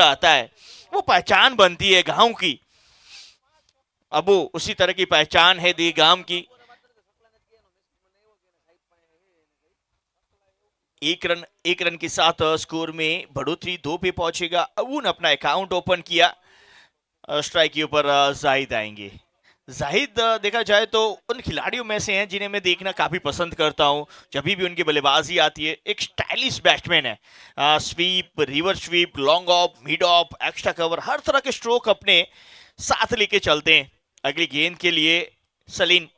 आता है, वो पहचान बनती है गांव की। अब वो उसी तरह की पहचान है दी गांव की। एक रन के साथ स्कोर में बढ़ोतरी 2 पे पहुंचेगा। अब उन अपना अकाउंट ओपन किया। स्ट्राइक के ऊपर जाहिद आएंगे। जाहिद देखा जाए तो उन खिलाड़ियों में से हैं जिन्हें मैं देखना काफी पसंद करता हूं। जब भी उनकी बल्लेबाजी आती है, एक स्टाइलिश बैट्समैन है। Sweep, reverse sweep, long off, mid off, extra cover, हर तरह के स्ट्रोक अपने साथ लेके चलते हैं। अगली गेंद के लिए सलीम।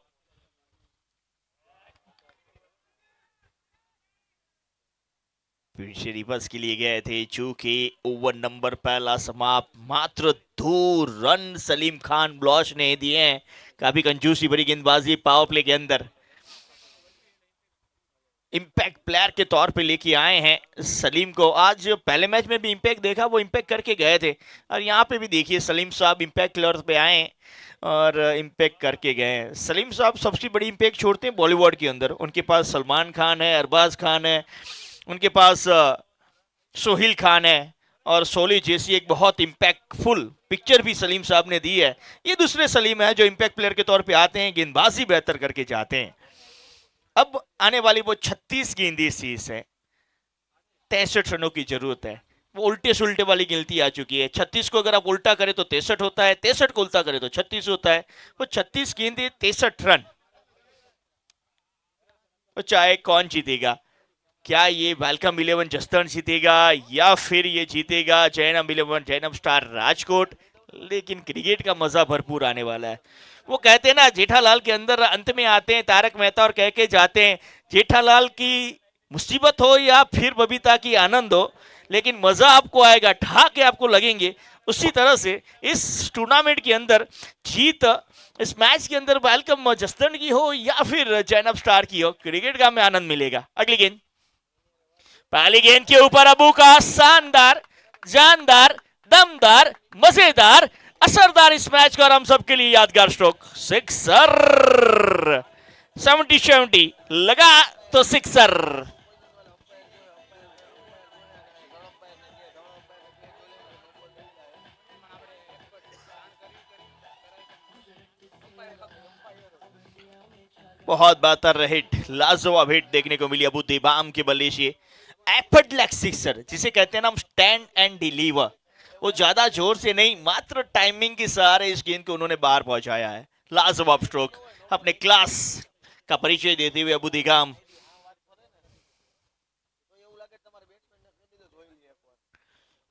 फिर से रिवर्स के लिए गए थे, चूंकि ओवर नंबर पहला समाप्त, मात्र 2 रन सलीम खान ब्लॉच ने दिए हैं। काफी कंजूसी भरी गेंदबाजी पावर प्ले के अंदर। इम्पैक्ट प्लेयर के तौर पे लेके आए हैं सलीम को। आज पहले मैच में भी इम्पैक्ट देखा, वो इम्पैक्ट करके गए थे, और यहाँ पे भी देखिए सलीम साहब इम्पैक्ट प्लेयर पे आए हैं और इम्पैक्ट करके गए हैं। सलीम साहब सबसे बड़ी इम्पैक्ट छोड़ते हैं बॉलीवुड के अंदर। उनके पास सलमान खान है, अरबाज खान है, उनके पास सोहिल खान है, और सोली जैसी एक बहुत इम्पैक्टफुल पिक्चर भी सलीम साहब ने दी है। ये दूसरे सलीम है जो इम्पैक्ट प्लेयर के तौर पे आते हैं, गेंदबाजी बेहतर करके जाते हैं। अब आने वाली वो 36 गेंदी सीरीज है, 63 रनों की जरूरत है। वो उल्टे सुलटे वाली गिनती आ चुकी है। 36 को अगर आप उल्टा करें तो 63 होता है, 63 को उल्टा करें तो 36 होता है। वो 36 गेंदे 63 रन। तो चाहे कौन जीतेगा, क्या ये वेलकम 11 जस्टन जीतेगा या फिर ये जीतेगा जैनब 11 जैनब स्टार राजकोट, लेकिन क्रिकेट का मजा भरपूर आने वाला है। वो कहते हैं ना, जेठालाल के अंदर अंत में आते हैं तारक मेहता और कह के जाते हैं, जेठालाल की मुसीबत हो या फिर बबीता की आनंद हो, लेकिन मजा आपको आएगा, ठहाके आपको लगेंगे। उसी तरह से इस टूर्नामेंट के अंदर जीत, इस मैच के अंदर वेलकम जस्टन की हो या फिर जैनब स्टार की हो, क्रिकेट का हमें आनंद मिलेगा। अगली गेंद, पहली गेंद के ऊपर अबू का शानदार, जानदार, दमदार, मजेदार, असरदार इस मैच का और हम सबके लिए यादगार स्ट्रोक, सिक्सर। 70-70 लगा तो सिक्सर। बहुत बेहतर हिट, लाजवाब हिट देखने को मिली अबू दिबाम के बल्ले से। एफर्टलेस सिक्सर जिसे कहते हैं ना हम, स्टैंड एंड डिलीवर। वो ज्यादा जोर से नहीं, मात्र टाइमिंग के सहारे इस गेंद को उन्होंने बाहर पहुंचाया है। लाजवाब स्ट्रोक, अपने क्लास का परिचय देते हुए अबू दिगाम।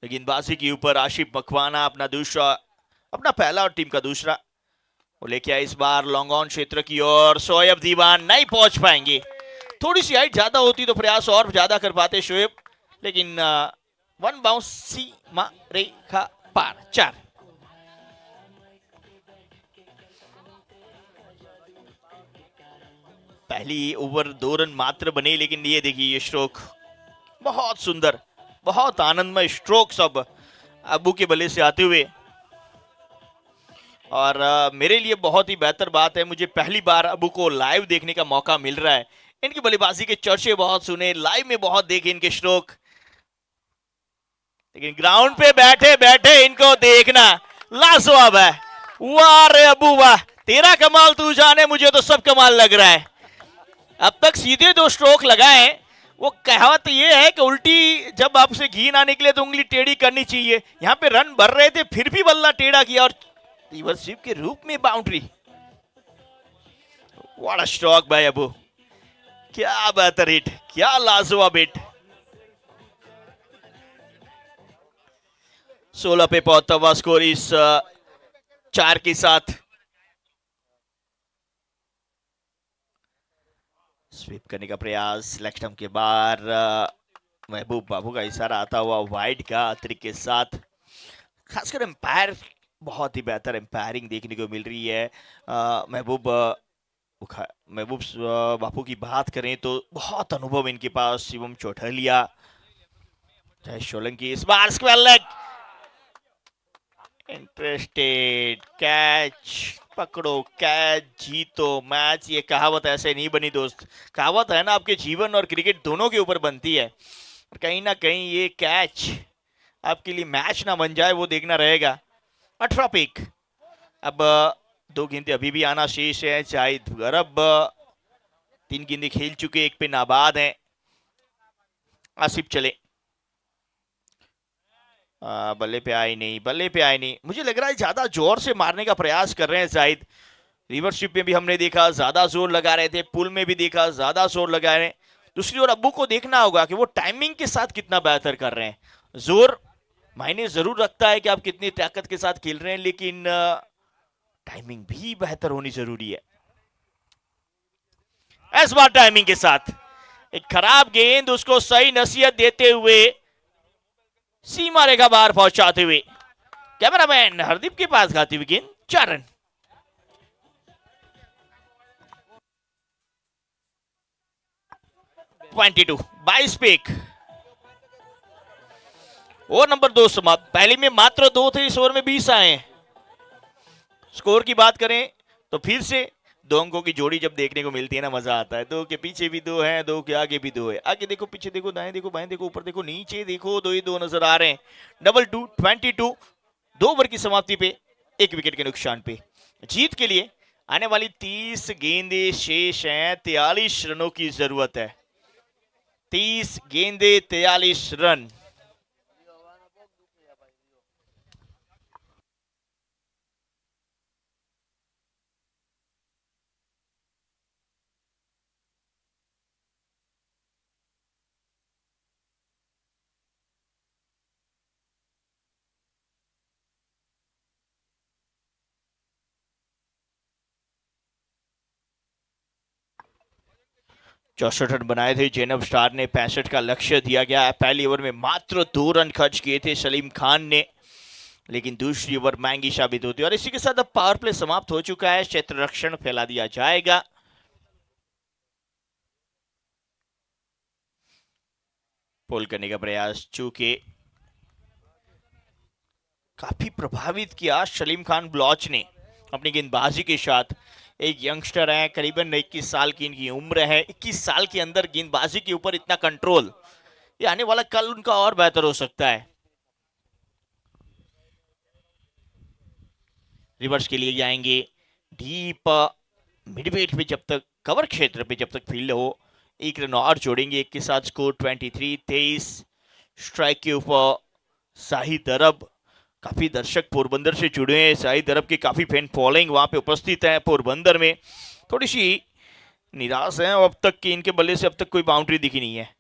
गेंदबाजी के ऊपर आशिफ मकवाना अपना दूसरा, अपना पहला और टीम का दूसरा वो लेके आए इस बार लॉन्ग ऑन क्षेत्र की ओर। शोएब दीवान नहीं पहुंच पाएंगे, थोड़ी सी हाइट ज्यादा होती तो प्रयास और ज्यादा कर पाते शोएब, लेकिन वन बाउंस सीमा रेखा पार। 4। पहली ओवर 2 रन मात्र बने, लेकिन ये देखिए ये स्ट्रोक बहुत सुंदर, बहुत आनंदमय स्ट्रोक सब अबू के बल्ले से आते हुए। और मेरे लिए बहुत ही बेहतर बात है, मुझे पहली बार अबू को लाइव देखने का मौका मिल रहा है। इनकी बल्लेबाजी के चर्चे बहुत सुने, लाइव में बहुत देखे इनके स्ट्रोक, लेकिन ग्राउंड पे बैठे बैठे इनको देखना लाजवाब है। वाह रे अबू वाह, तेरा कमाल तू जाने, मुझे तो सब कमाल लग रहा है। अब तक सीधे 2 स्ट्रोक लगाए। वो कहावत ये है कि उल्टी जब आपसे घी ना निकले तो उंगली टेढ़ी करनी चाहिए। यहाँ पे रन भर रहे थे फिर भी बल्ला टेढ़ा किया और रिवर्स स्वीप के रूप में बाउंड्री। व्हाट अ स्ट्रोक भाई अबू, क्या बेहतर हिट, क्या लाजवाब हिट। 16 पे 75 स्कोर इस 4 के साथ। स्वीप करने का प्रयास, लेग स्टंप के बाहर, महबूब बाबू का इशारा आता हुआ वाइड का अतिरिक्त के साथ। खासकर एम्पायर, बहुत ही बेहतर एम्पायरिंग देखने को मिल रही है। महबूब बापू की बात करें तो बहुत अनुभव इनके पास। शिवम चौधलिया, जय सोलंकी, इस bar square leg, interested catch, पकड़ो कैच जीतो मैच। ये कहावत ऐसे नहीं बनी दोस्त, कहावत है ना आपके जीवन और क्रिकेट दोनों के ऊपर बनती है। और कहीं ना कहीं ये कैच आपके लिए मैच ना बन जाए वो देखना रहेगा। 18 पे 1। अब 2 गेंदें अभी भी आना शेष है। जाहिद अरब 3 गेंदें खेल चुके, 1 पे नाबाद हैं। आसिफ चले, बल्ले पे आए नहीं, बल्ले पे आए नहीं। मुझे लग रहा है ज्यादा जोर से मारने का प्रयास कर रहे हैं जाहिद। रिवर्सशिप में भी हमने देखा ज्यादा जोर लगा रहे थे, पुल में भी देखा ज्यादा जोर लगा रहे हैं। दूसरी ओर अब्बू को देखना होगा कि वो टाइमिंग के साथ कितना बेहतर कर रहे हैं। जोर मायने जरूर रखता है कि आप कितनी ताकत के साथ खेल रहे हैं, लेकिन टाइमिंग भी बेहतर होनी जरूरी है। इस बार टाइमिंग के साथ एक खराब गेंद, उसको सही नसीहत देते हुए सीमा रेखा बाहर पहुंचाते हुए कैमरामैन हरदीप के पास खाती हुई गेंद 4 रन। टू 22 पे 1। ओवर नंबर 2 समाप्त। पहले में मात्र 2 थे, इस ओवर में 20 आए। स्कोर की बात करें तो फिर से 2 अंकों की जोड़ी जब देखने को मिलती है ना, मजा आता है। 2 के पीछे भी 2 हैं, 2 के आगे भी 2 है। आगे देखो, पीछे देखो, दाएं देखो, बाएं देखो, ऊपर देखो, नीचे देखो, 2 ही 2 नजर आ रहे हैं। 22 2 ओवर की समाप्ति पे 1 विकेट के नुकसान पे जीत के लिए आने वाली 30 गेंदें शेष हैं। 43 रनों की जरूरत है। 30 गेंदें 43 रन। चौसठ रन बनाए थे जैनब स्टार ने, 65 का लक्ष्य दिया गया। पहली ओवर में मात्र 2 रन खर्च किए थे सलीम खान ने, लेकिन दूसरी ओवर महंगी साबित होती है। और इसी के साथ अब पावर प्ले समाप्त हो चुका है। क्षेत्र रक्षण फैला दिया जाएगा। पोल करने का प्रयास, चूंकि काफी प्रभावित किया सलीम खान बलोच ने अपनी गेंदबाजी के साथ। एक यंगस्टर है, करीबन 21 साल की इनकी उम्र है। 21 साल के अंदर गेंदबाजी के ऊपर इतना कंट्रोल, ये आने वाला कल उनका और बेहतर हो सकता है। रिवर्स के लिए जाएंगे डीप मिडवेट पे, जब तक कवर क्षेत्र पे जब तक फील्ड हो। 1 रन और जोड़ेंगे। 1 के साथ स्कोर 23 स्ट्राइक के ऊपर शाहिद अरब। काफी दर्शक पोरबंदर से जुड़े हैं। शाहिद अरब की काफी फैन फॉलोइंग वहां पे उपस्थित है पोरबंदर में। थोड़ी सी निराश है अब तक कि इनके बल्ले से अब तक कोई बाउंड्री दिखी नहीं है।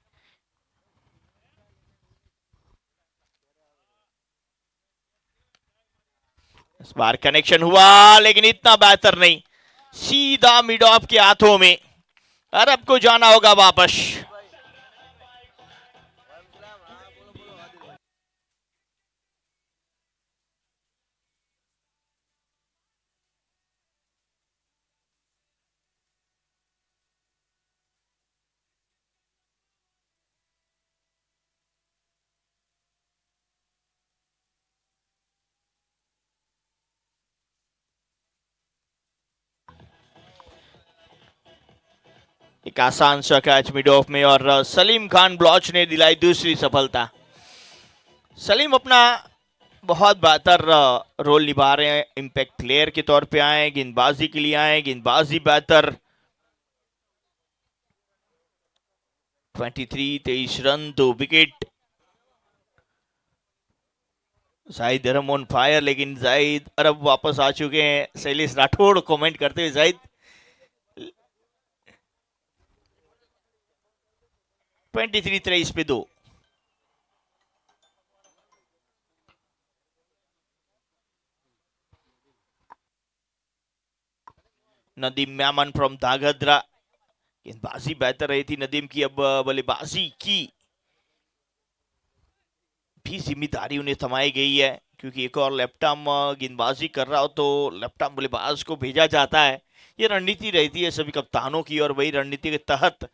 इस बार कनेक्शन हुआ, लेकिन इतना बेहतर नहीं। सीधा मिड ऑफ के हाथों में। अरब को जाना होगा वापस। एक आसान सा कैच मिड ऑफ में, और सलीम खान बलोच ने दिलाई दूसरी सफलता। सलीम अपना बहुत बेहतर रोल निभा रहे हैं। इम्पैक्ट प्लेयर के तौर पे आए, गेंदबाजी के लिए आए, गेंदबाजी बेहतर। 23 run, 2 wicket. Zahid Arab on fire, लेकिन जाहिद अरब वापस आ चुके हैं। शैलेश राठौड़ कमेंट करते हुए, जाहिद 23 पे 2। नदीम म्यामन फ्रॉम धागध्रा। गेंदबाजी बेहतर रही थी नदीम की, अब बल्लेबाजी की भी जिम्मेदारी उन्हें थमाई गई है, क्योंकि एक और लेफ्ट आर्म गेंदबाजी कर रहा हो तो लेफ्ट आर्म बल्लेबाज को भेजा जाता है। ये रणनीति रहती है सभी कप्तानों की, और वही रणनीति के तहत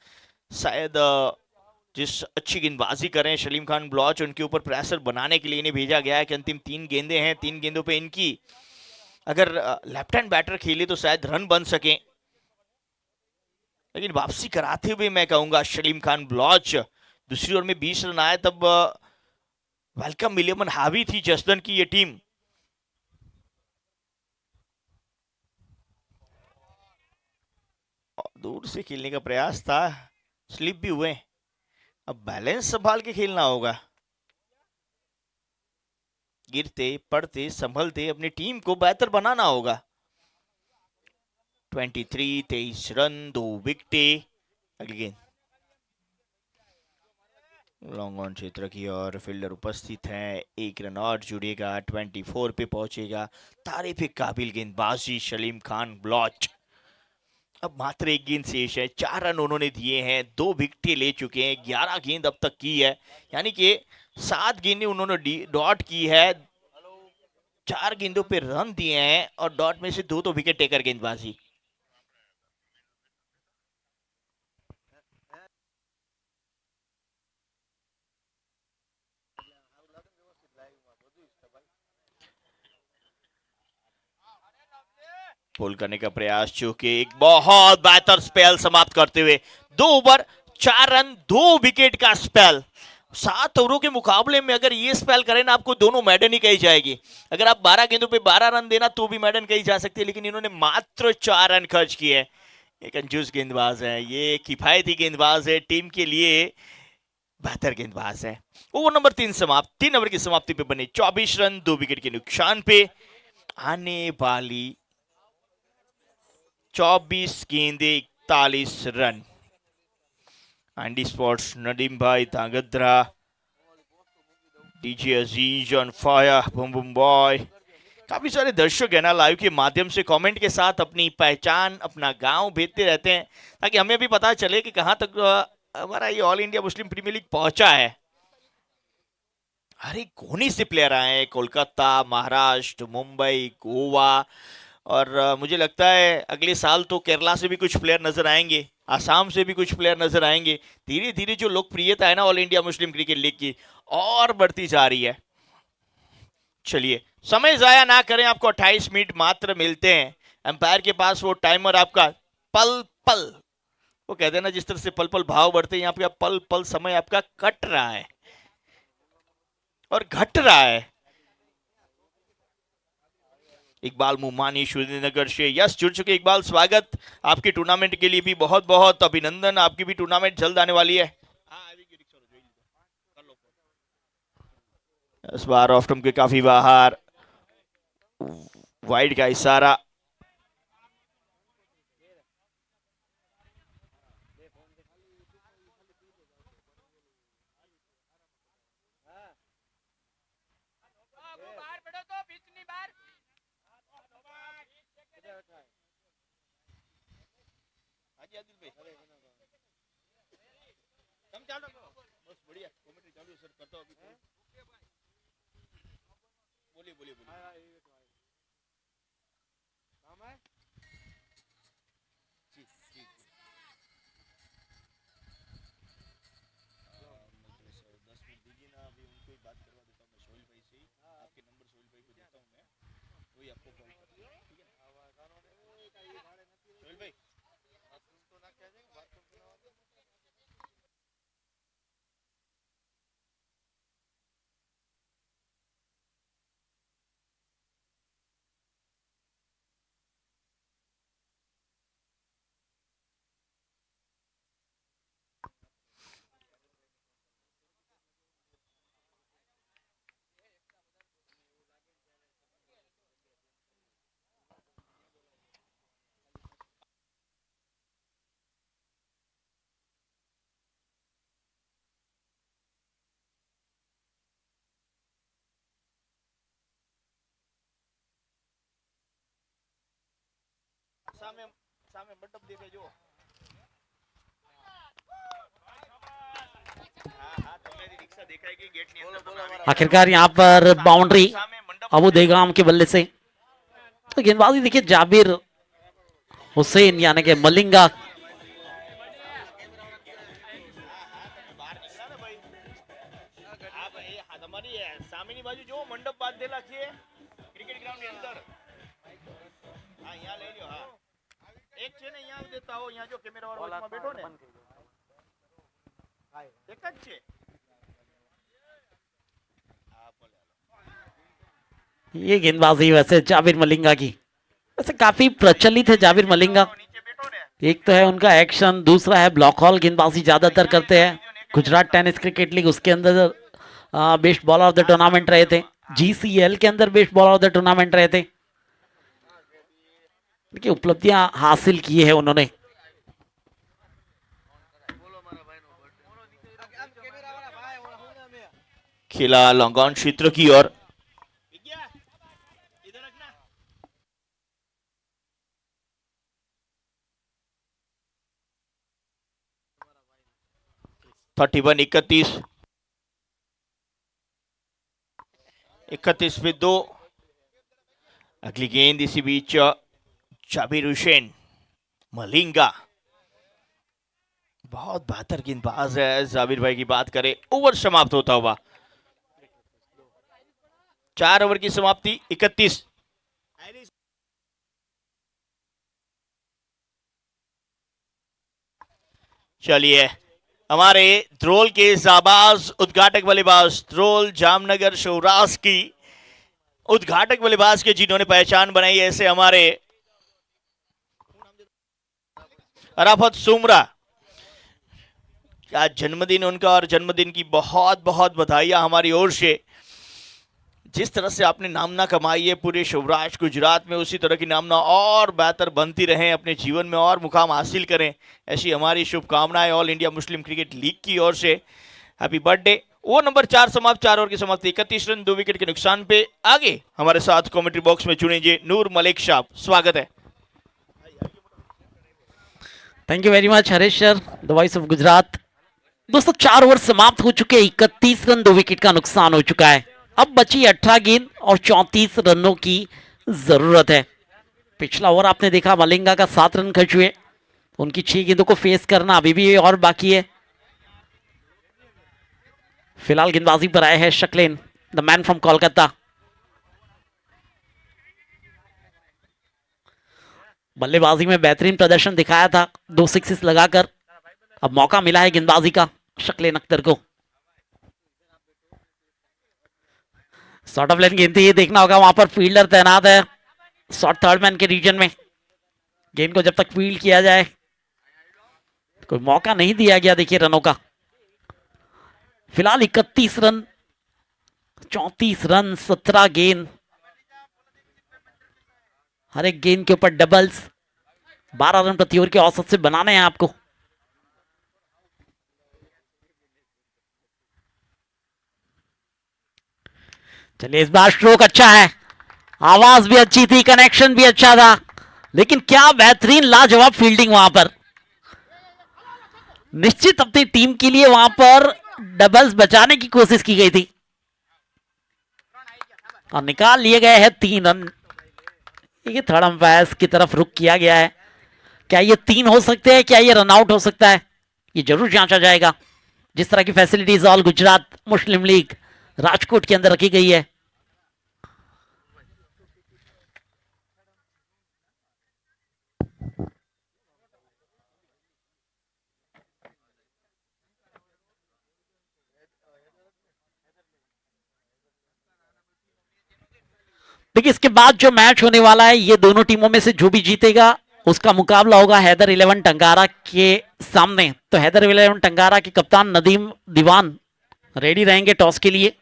शायद जिस अच्छी गेंदबाजी करें सलीम खान बलोच, उनके ऊपर प्रेशर बनाने के लिए इन्हें भेजा गया है कि अंतिम 3 गेंदें हैं, 3 गेंदों पे इनकी अगर लेफ्ट हैंड बैटर खेले तो शायद रन बन सके। लेकिन वापसी कराते हुए मैं कहूंगा सलीम खान बलोच। दूसरी ओवर में 20 रन आए, तब वेलकम 11 हावी थी जसदन की ये टीम। दूर से खेलने का प्रयास था, स्लिप भी हुए। अब बैलेंस संभाल के खेलना होगा, गिरते पड़ते संभलते अपनी टीम को बेहतर बनाना होगा। 23 रन, 2 विकेटें। अगली गेंद लॉन्ग ऑन क्षेत्र की और फील्डर उपस्थित है, 1 रन और जुड़ेगा, 24 पे पहुंचेगा। तारीफ काबिल गेंदबाजी सलीम खान ब्लॉच। अब मात्र एक गेंद शेष है, 4 रन उन्होंने दिए हैं, 2 विकेटें ले चुके हैं, 11 गेंद अब तक की है, यानी कि 7 गेंदें उन्होंने डॉट की है, 4 गेंदों पे रन दिए हैं और डॉट में से 2 तो विकेट टेकर गेंदबाजी। पुल करने का प्रयास, चूंकि एक बहुत बेहतर स्पेल समाप्त करते हुए 2 ओवर 4 रन 2 विकेट का स्पेल। 7 ओवरों के मुकाबले में अगर ये स्पेल करें ना, आपको दोनों मैडन ही कही जाएगी। अगर आप 12 गेंदों पे 12 रन देना तो भी मैडन कही जा सकती है, लेकिन इन्होंने मात्र 4 रन खर्च किए। एक कंजूस गेंदबाज है, ये किफायती गेंदबाज है, टीम के लिए बेहतर गेंदबाज है। ओवर नंबर 3 समाप्त, 3 ओवर की समाप्ति पे बने 24 रन 2 विकेट के नुकसान पे। आने वाली 24 गेंदे 41 रन। एंडी स्पोर्ट्स नदीम भाई Tangdra, DJ Aziz on fire, boom boom boy. काफी सारे दर्शक है ना लाइव के माध्यम से कमेंट के साथ अपनी पहचान अपना गांव भेजते रहते हैं, ताकि हमें भी पता चले कि कहां तक हमारा ये all India Muslim premier league पहुंचा है। अरे कौन से प्लेयर आए हैं, कोलकाता, महाराष्ट्र, मुंबई, गोवा, और मुझे लगता है अगले साल तो केरला से भी कुछ प्लेयर नजर आएंगे, आसाम से भी कुछ प्लेयर नजर आएंगे। धीरे धीरे जो लोकप्रियता है ना ऑल इंडिया मुस्लिम क्रिकेट लीग की, और बढ़ती जा रही है। चलिए समय जाया ना करें, आपको 28 मिनट मात्र मिलते हैं। एम्पायर के पास वो टाइमर आपका पल पल, वो कहते हैं ना जिस तरह से पल पल भाव बढ़ते हैं, यहाँ पे पल पल समय आपका कट रहा है और घट रहा है। इकबाल मुमानी सुरेंद्रनगर से यस जुड़ चुके। इकबाल स्वागत, आपके टूर्नामेंट के लिए भी बहुत बहुत अभिनंदन, आपकी भी टूर्नामेंट जल्द आने वाली है। इस बार ऑफ स्टंप के काफी बाहर, वाइड का इशारा। बोलिए बोलिए बोलिए। जी जी, 10 मिनट दीजिए ना, अभी उनको ही बात करवा देता हूँ मैं, सोहेल भाई से ही। आपके नंबर सोहेल भाई को देता हूँ मैं, वही आपको कॉल करता है, ठीक है सोहेल भाई। सामने सामने मंडप देखे जो, हाँ हाँ तो मेरी रिक्शा देखा है कि गेट नहीं अंदर बना रही है। आखिरकार यहाँ पर बाउंड्री सामने मंडप अबू देगाम के बल्ले से। तो गेंदबाजी देखिए जाबिर हुसैन यानी कि मलिंगा बाहर निकला ना भाई। हाँ भाई, हाँ हमारी सामने बाजू जो मंडप बांध दे रखी है क्रिकेट ग्राउंड के अंदर। हाँ यहाँ ले लो, हाँ एक છે ને यहाँ देता हो, यहाँ जो कैमरा वाला वचમાં बैठो ने एक જ છે। ये गेंदबाजी वैसे जाबिर मलिंगा की वैसे काफी प्रचलित है। जाबिर मलिंगा, एक तो है उनका एक्शन, दूसरा है ब्लॉक हॉल गेंदबाजी ज्यादातर करते हैं। गुजरात टेनिस क्रिकेट लीग उसके अंदर best bowler of the tournament रहे थे। जीसीएल के अंदर best bowler of the tournament रहे थे। देखिए उपलब्धियां हासिल की है उन्होंने। खेला लॉन्ग ऑन क्षेत्र की ओर। 31-31, 31 पे 2। अगली गेंद इसी बीच जाबिर हुसैन मलिंगा, बहुत बेहतर गेंदबाज है जाबिर भाई की बात करें। ओवर समाप्त होता हुआ, 4 ओवर की समाप्ति, 31। चलिए, हमारे ध्रोल के जाबाज उद्घाटक बल्लेबाज, ध्रोल जामनगर सौराष्ट्र की उद्घाटक बल्लेबाज के जिन्होंने पहचान बनाई, ऐसे हमारे अराफत सुमरा, आज जन्मदिन उनका, और जन्मदिन की बहुत बहुत बधाइयां हमारी ओर से। जिस तरह से आपने नामना कमाई है पूरे सौराष्ट्र गुजरात में, उसी तरह की नामना और बेहतर बनती रहें, अपने जीवन में और मुकाम हासिल करें, ऐसी हमारी शुभकामनाएं ऑल इंडिया मुस्लिम क्रिकेट लीग की ओर से। Happy birthday. ओवर नंबर 4 समाप्त, 4 ओवर की समाप्ति, 31 रन 2 विकेट के नुकसान पे। आगे हमारे साथ कमेंट्री बॉक्स में जुड़ेंगे नूर मलिक साहब, स्वागत है। Thank you very much Harish sir, the voice of Gujarat. दोस्तों 4 ओवर समाप्त हो चुके, 31 रन 2 विकेट का नुकसान हो चुका है। अब बची 18 गेंद और 34 रनों की जरूरत है। पिछला ओवर आपने देखा मलिंगा का 7 रन खर्च हुए, उनकी 6 गेंदों को फेस करना अभी भी और बाकी है। फिलहाल गेंदबाजी पर आए हैं शकलेन, द मैन फ्रॉम कोलकाता। बल्लेबाजी में बेहतरीन प्रदर्शन दिखाया था, 2 सिक्सेस लगाकर। अब मौका मिला है गेंदबाजी का शकलेन अख्तर को। शॉर्ट ऑफ लाइन गेंद थी, ये देखना होगा, वहां पर फील्डर तैनात है शॉर्ट थर्ड मैन के रीजन में। गेंद को जब तक फील्ड किया जाए कोई मौका नहीं दिया गया। देखिए रनों का फिलहाल 31 रन, 34 रन, 17 गेंद, हर एक गेंद के ऊपर डबल्स, 12 रन प्रति ओवर के औसत से बनाने हैं आपको। चलिए इस बार स्ट्रोक अच्छा है, आवाज भी अच्छी थी, कनेक्शन भी अच्छा था, लेकिन क्या बेहतरीन लाजवाब फील्डिंग वहां पर। निश्चित अपनी टीम के लिए वहां पर डबल्स बचाने की कोशिश की गई थी और निकाल लिए गए हैं 3 रन। ये थर्ड अंपायर की तरफ रुख किया गया है, क्या ये 3 हो सकते हैं, क्या ये रन आउट हो सकता है, ये जरूर जांचा जाएगा। जिस तरह की फैसिलिटीज ऑल गुजरात मुस्लिम लीग राजकोट के अंदर रखी गई है। देखिए इसके बाद जो मैच होने वाला है, ये दोनों टीमों में से जो भी जीतेगा उसका मुकाबला होगा हैदर 11 टंगारा के सामने। तो हैदर 11 टंगारा के कप्तान नदीम दीवान रेडी रहेंगे टॉस के लिए।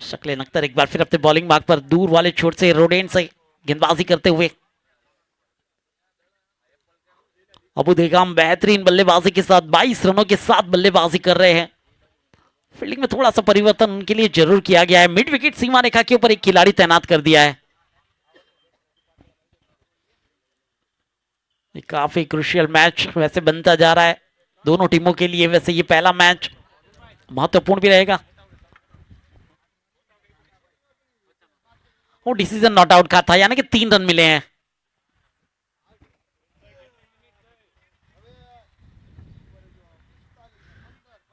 शकलेन अख्तर एक बार फिर अपने बॉलिंग मार्ग पर दूर वाले छोर से रोडेन से गेंदबाजी करते हुए। अबू देगाम बेहतरीन बल्लेबाजी के साथ 22 रनों के साथ बल्लेबाजी कर रहे हैं। फील्डिंग में थोड़ा सा परिवर्तन उनके लिए जरूर किया गया है, मिड विकेट सीमा रेखा के ऊपर एक खिलाड़ी तैनात कर दिया है। काफी क्रुशियल मैच वैसे बनता जा रहा है दोनों टीमों के लिए। वैसे ये पहला मैच महत्वपूर्ण भी रहेगा। वो डिसीजन नॉट आउट का था, यानी कि 3 रन मिले हैं।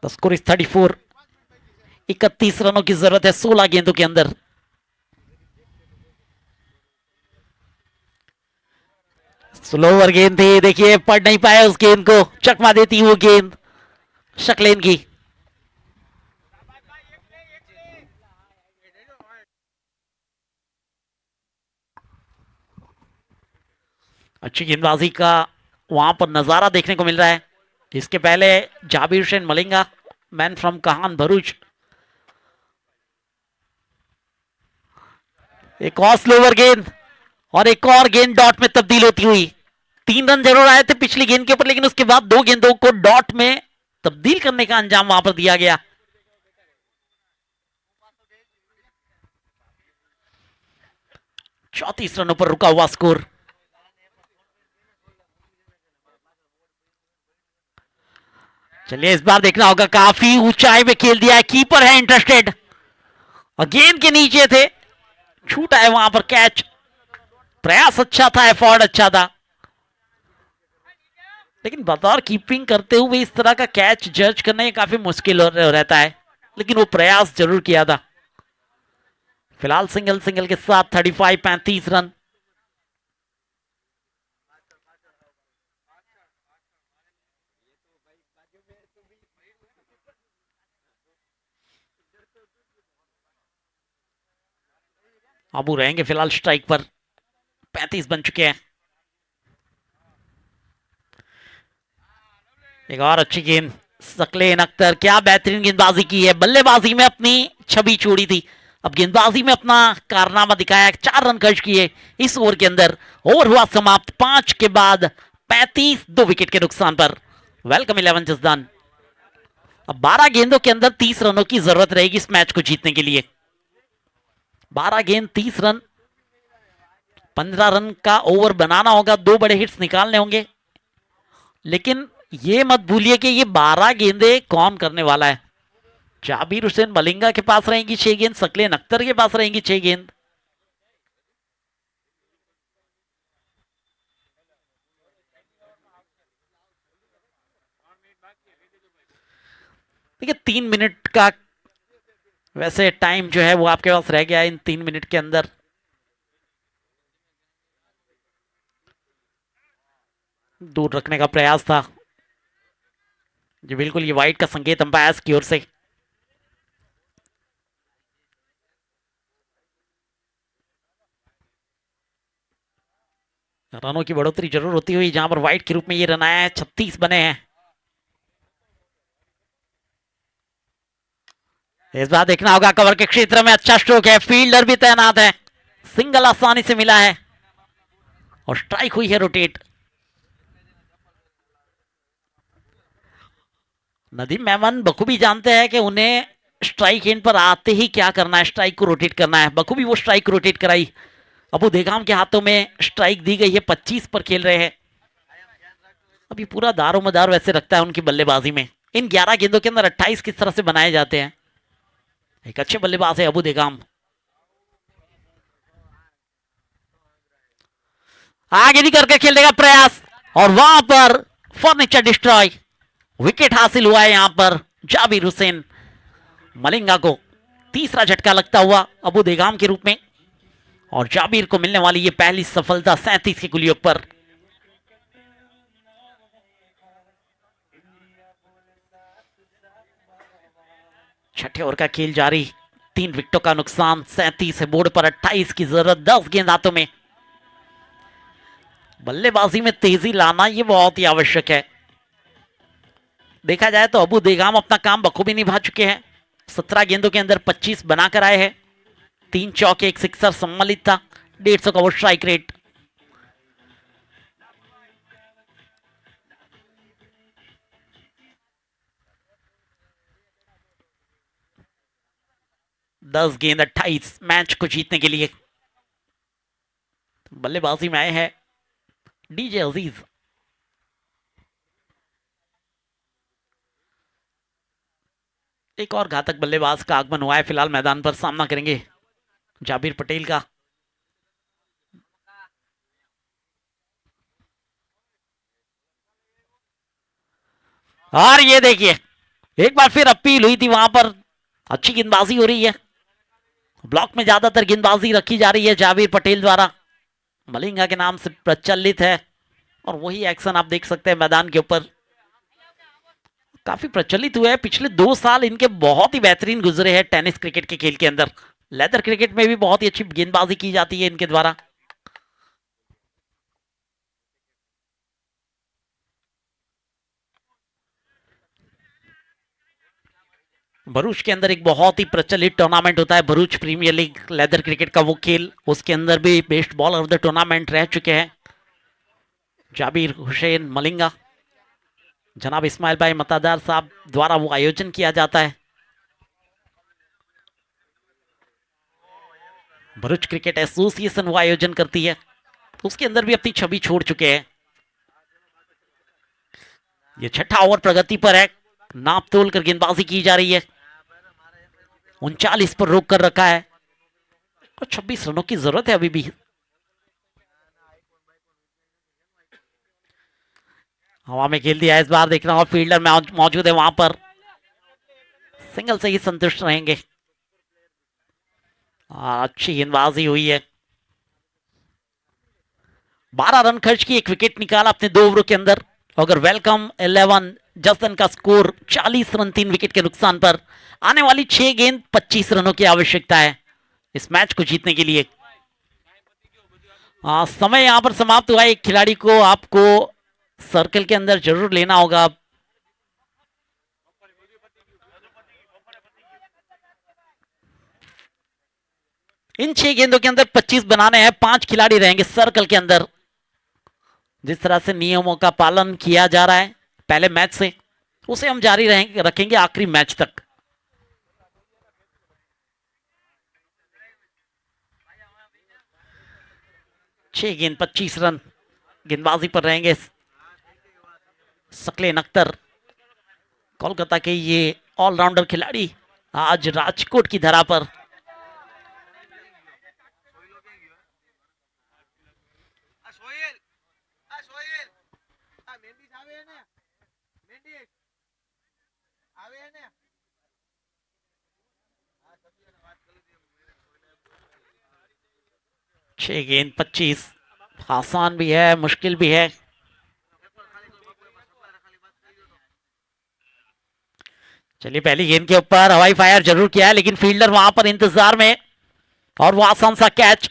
द स्कोर इज 34, 31 रनों की जरूरत है 16 गेंदों के अंदर। स्लोवर गेंद थी, देखिए पढ़ नहीं पाया उस गेंद को, चकमा देती वो गेंद। शकलेन की। अच्छी गेंदबाजी का वहां पर नजारा देखने को मिल रहा है। इसके पहले जाबिर हुसैन मलिंगा, मैन फ्रॉम कहान भरूच, एक और स्लोवर गेंद और एक और गेंद डॉट में तब्दील होती हुई। 3 रन जरूर आए थे पिछली गेंद के ऊपर, लेकिन उसके बाद 2 गेंदों को डॉट में तब्दील करने का अंजाम वहां पर दिया गया। 34 रनों पर रुका हुआ स्कोर। चलिए इस बार देखना होगा, काफी ऊंचाई में खेल दिया है, कीपर है इंटरेस्टेड और गेंद के नीचे थे, छूटा है वहां पर कैच। प्रयास अच्छा था, एफर्ट अच्छा था, लेकिन बतौर कीपिंग करते हुए इस तरह का कैच जज करना ये काफी मुश्किल रहता है, लेकिन वो प्रयास जरूर किया था। फिलहाल सिंगल सिंगल के साथ 35 रन। अबू रहेंगे फिलहाल स्ट्राइक पर, 35 बन चुके हैं। एक और अच्छी गेंद, सकलेन अख्तर, क्या बेहतरीन गेंदबाजी की है। बल्लेबाजी में अपनी छवि छोड़ी थी, अब गेंदबाजी में अपना कारनामा दिखाया। 4 रन खर्च किए इस ओवर के अंदर। ओवर हुआ समाप्त 5 के बाद 35, 2 विकेट के नुकसान पर। वेलकम 11 जसदान। अब 12 गेंदों के अंदर 30 रनों की जरूरत रहेगी इस मैच को जीतने के लिए। 12 गेंद 30 रन, 15 रन का ओवर बनाना होगा, 2 बड़े हिट्स निकालने होंगे। लेकिन ये मत भूलिए कि ये 12 गेंदें कौन करने वाला है। जाबिर हुसैन मलिंगा के पास रहेंगी 6 गेंद, सकलेन अख्तर के पास रहेंगी 6 गेंद। देखिए 3 मिनट का वैसे टाइम जो है वो आपके पास रह गया है। इन 3 मिनट के अंदर दूर रखने का प्रयास था जी, बिल्कुल ये वाइट का संकेत अंपायर की ओर से। रनों की बढ़ोतरी जरूर होती हुई, जहां पर वाइट के रूप में ये रन आया है, 36 बने हैं। इस बार देखना होगा, कवर के क्षेत्र में अच्छा स्ट्रोक है, फील्डर भी तैनात है, सिंगल आसानी से मिला है और स्ट्राइक हुई है रोटेट। नदीम मेमन बखूबी जानते हैं कि उन्हें स्ट्राइक एंड पर आते ही क्या करना है, स्ट्राइक को रोटेट करना है। बखूबी वो स्ट्राइक को रोटेट कराई। अबू देगाम के हाथों में स्ट्राइक दी गई है, 25 पर खेल रहे हैं। अभी पूरा दारोमदार वैसे रखता है उनकी बल्लेबाजी में। इन 11 गेंदों के अंदर 28 किस तरह से बनाए जाते हैं। एक अच्छे बल्लेबाज है अबू देगाम। आगे नहीं करके खेलने का प्रयास और वहां पर फर्नीचर डिस्ट्रॉय। विकेट हासिल हुआ है यहां पर जाबिर हुसैन मलिंगा को। तीसरा झटका लगता हुआ अबू देगाम के रूप में और जाबिर को मिलने वाली ये पहली सफलता 37 के कुल योग पर। छठे ओवर का खेल जारी, 3 विकेटों का नुकसान, 37 है बोर्ड पर, 28 की जरूरत, 10 गेंद हाथों में। बल्लेबाजी में तेजी लाना ये बहुत ही आवश्यक है। देखा जाए तो अबू देगाम अपना काम बखूबी निभा चुके हैं। 17 गेंदों के अंदर 25 बनाकर आए हैं, 3 चौके 1 सिक्सर सम्मिलित था, 150 का वो स्ट्राइक रेट। दस गेंद 28 मैच को जीतने के लिए। बल्लेबाजी में आए हैं डीजे अजीज। एक और घातक बल्लेबाज का आगमन हुआ है, फिलहाल मैदान पर सामना करेंगे जाबिर पटेल का। और ये देखिए एक बार फिर अपील हुई थी, वहां पर अच्छी गेंदबाजी हो रही है। ब्लॉक में ज्यादातर गेंदबाजी रखी जा रही है जाबिर पटेल द्वारा, मलिंगा के नाम से प्रचलित है और वही एक्शन आप देख सकते हैं मैदान के ऊपर। काफी प्रचलित हुए हैं। पिछले 2 साल इनके बहुत ही बेहतरीन गुजरे हैं टेनिस क्रिकेट के खेल के अंदर। लेदर क्रिकेट में भी बहुत ही अच्छी गेंदबाजी की जाती है इनके द्वारा। भरूच के अंदर एक बहुत ही प्रचलित टूर्नामेंट होता है Bharuch premier league leather cricket का वो खेल, उसके अंदर भी best bowler of the tournament रह चुके हैं जाबिर हुसैन मलिंगा। जनाब इस्माइल भाई मतादार साहब द्वारा वो आयोजन किया जाता है। भरूच क्रिकेट एसोसिएशन वो आयोजन करती है, उसके अंदर भी अपनी छवि छोड़ चुके हैं। ये छठा ओवर प्रगति पर है, नाप तोल कर गेंदबाजी की जा रही है। 39 पर रोक कर रखा है और 26 रनों की जरूरत है अभी भी। हवा में खेल दिया इस बार, देख रहा हूं फील्डर मौजूद है वहां पर, सिंगल से ही संतुष्ट रहेंगे। अच्छी गेंदबाजी हुई है, 12 रन खर्च की, एक विकेट निकाला अपने 2 ओवरों के अंदर। अगर वेलकम 11 जसन का स्कोर 40 रन 3 विकेट के नुकसान पर। आने वाली 6 गेंद 25 रनों की आवश्यकता है इस मैच को जीतने के लिए। समय यहां पर समाप्त हुआ है। एक खिलाड़ी को आपको सर्कल के अंदर जरूर लेना होगा। इन 6 गेंदों के अंदर 25 बनाने हैं, 5 खिलाड़ी रहेंगे सर्कल के अंदर। जिस तरह से नियमों का पालन किया जा रहा है पहले मैच से, उसे हम जारी रखेंगे आखिरी मैच तक। छह गेंद 25 रन गेंदबाजी पर रहेंगे सकलेन अख्तर, कोलकाता के ये ऑलराउंडर खिलाड़ी आज राजकोट की धरा पर। छह गेंद 25, आसान भी है मुश्किल भी है। चलिए पहली गेंद के ऊपर हवाई फायर जरूर किया है, लेकिन फील्डर वहां पर इंतजार में, और वो आसान सा कैच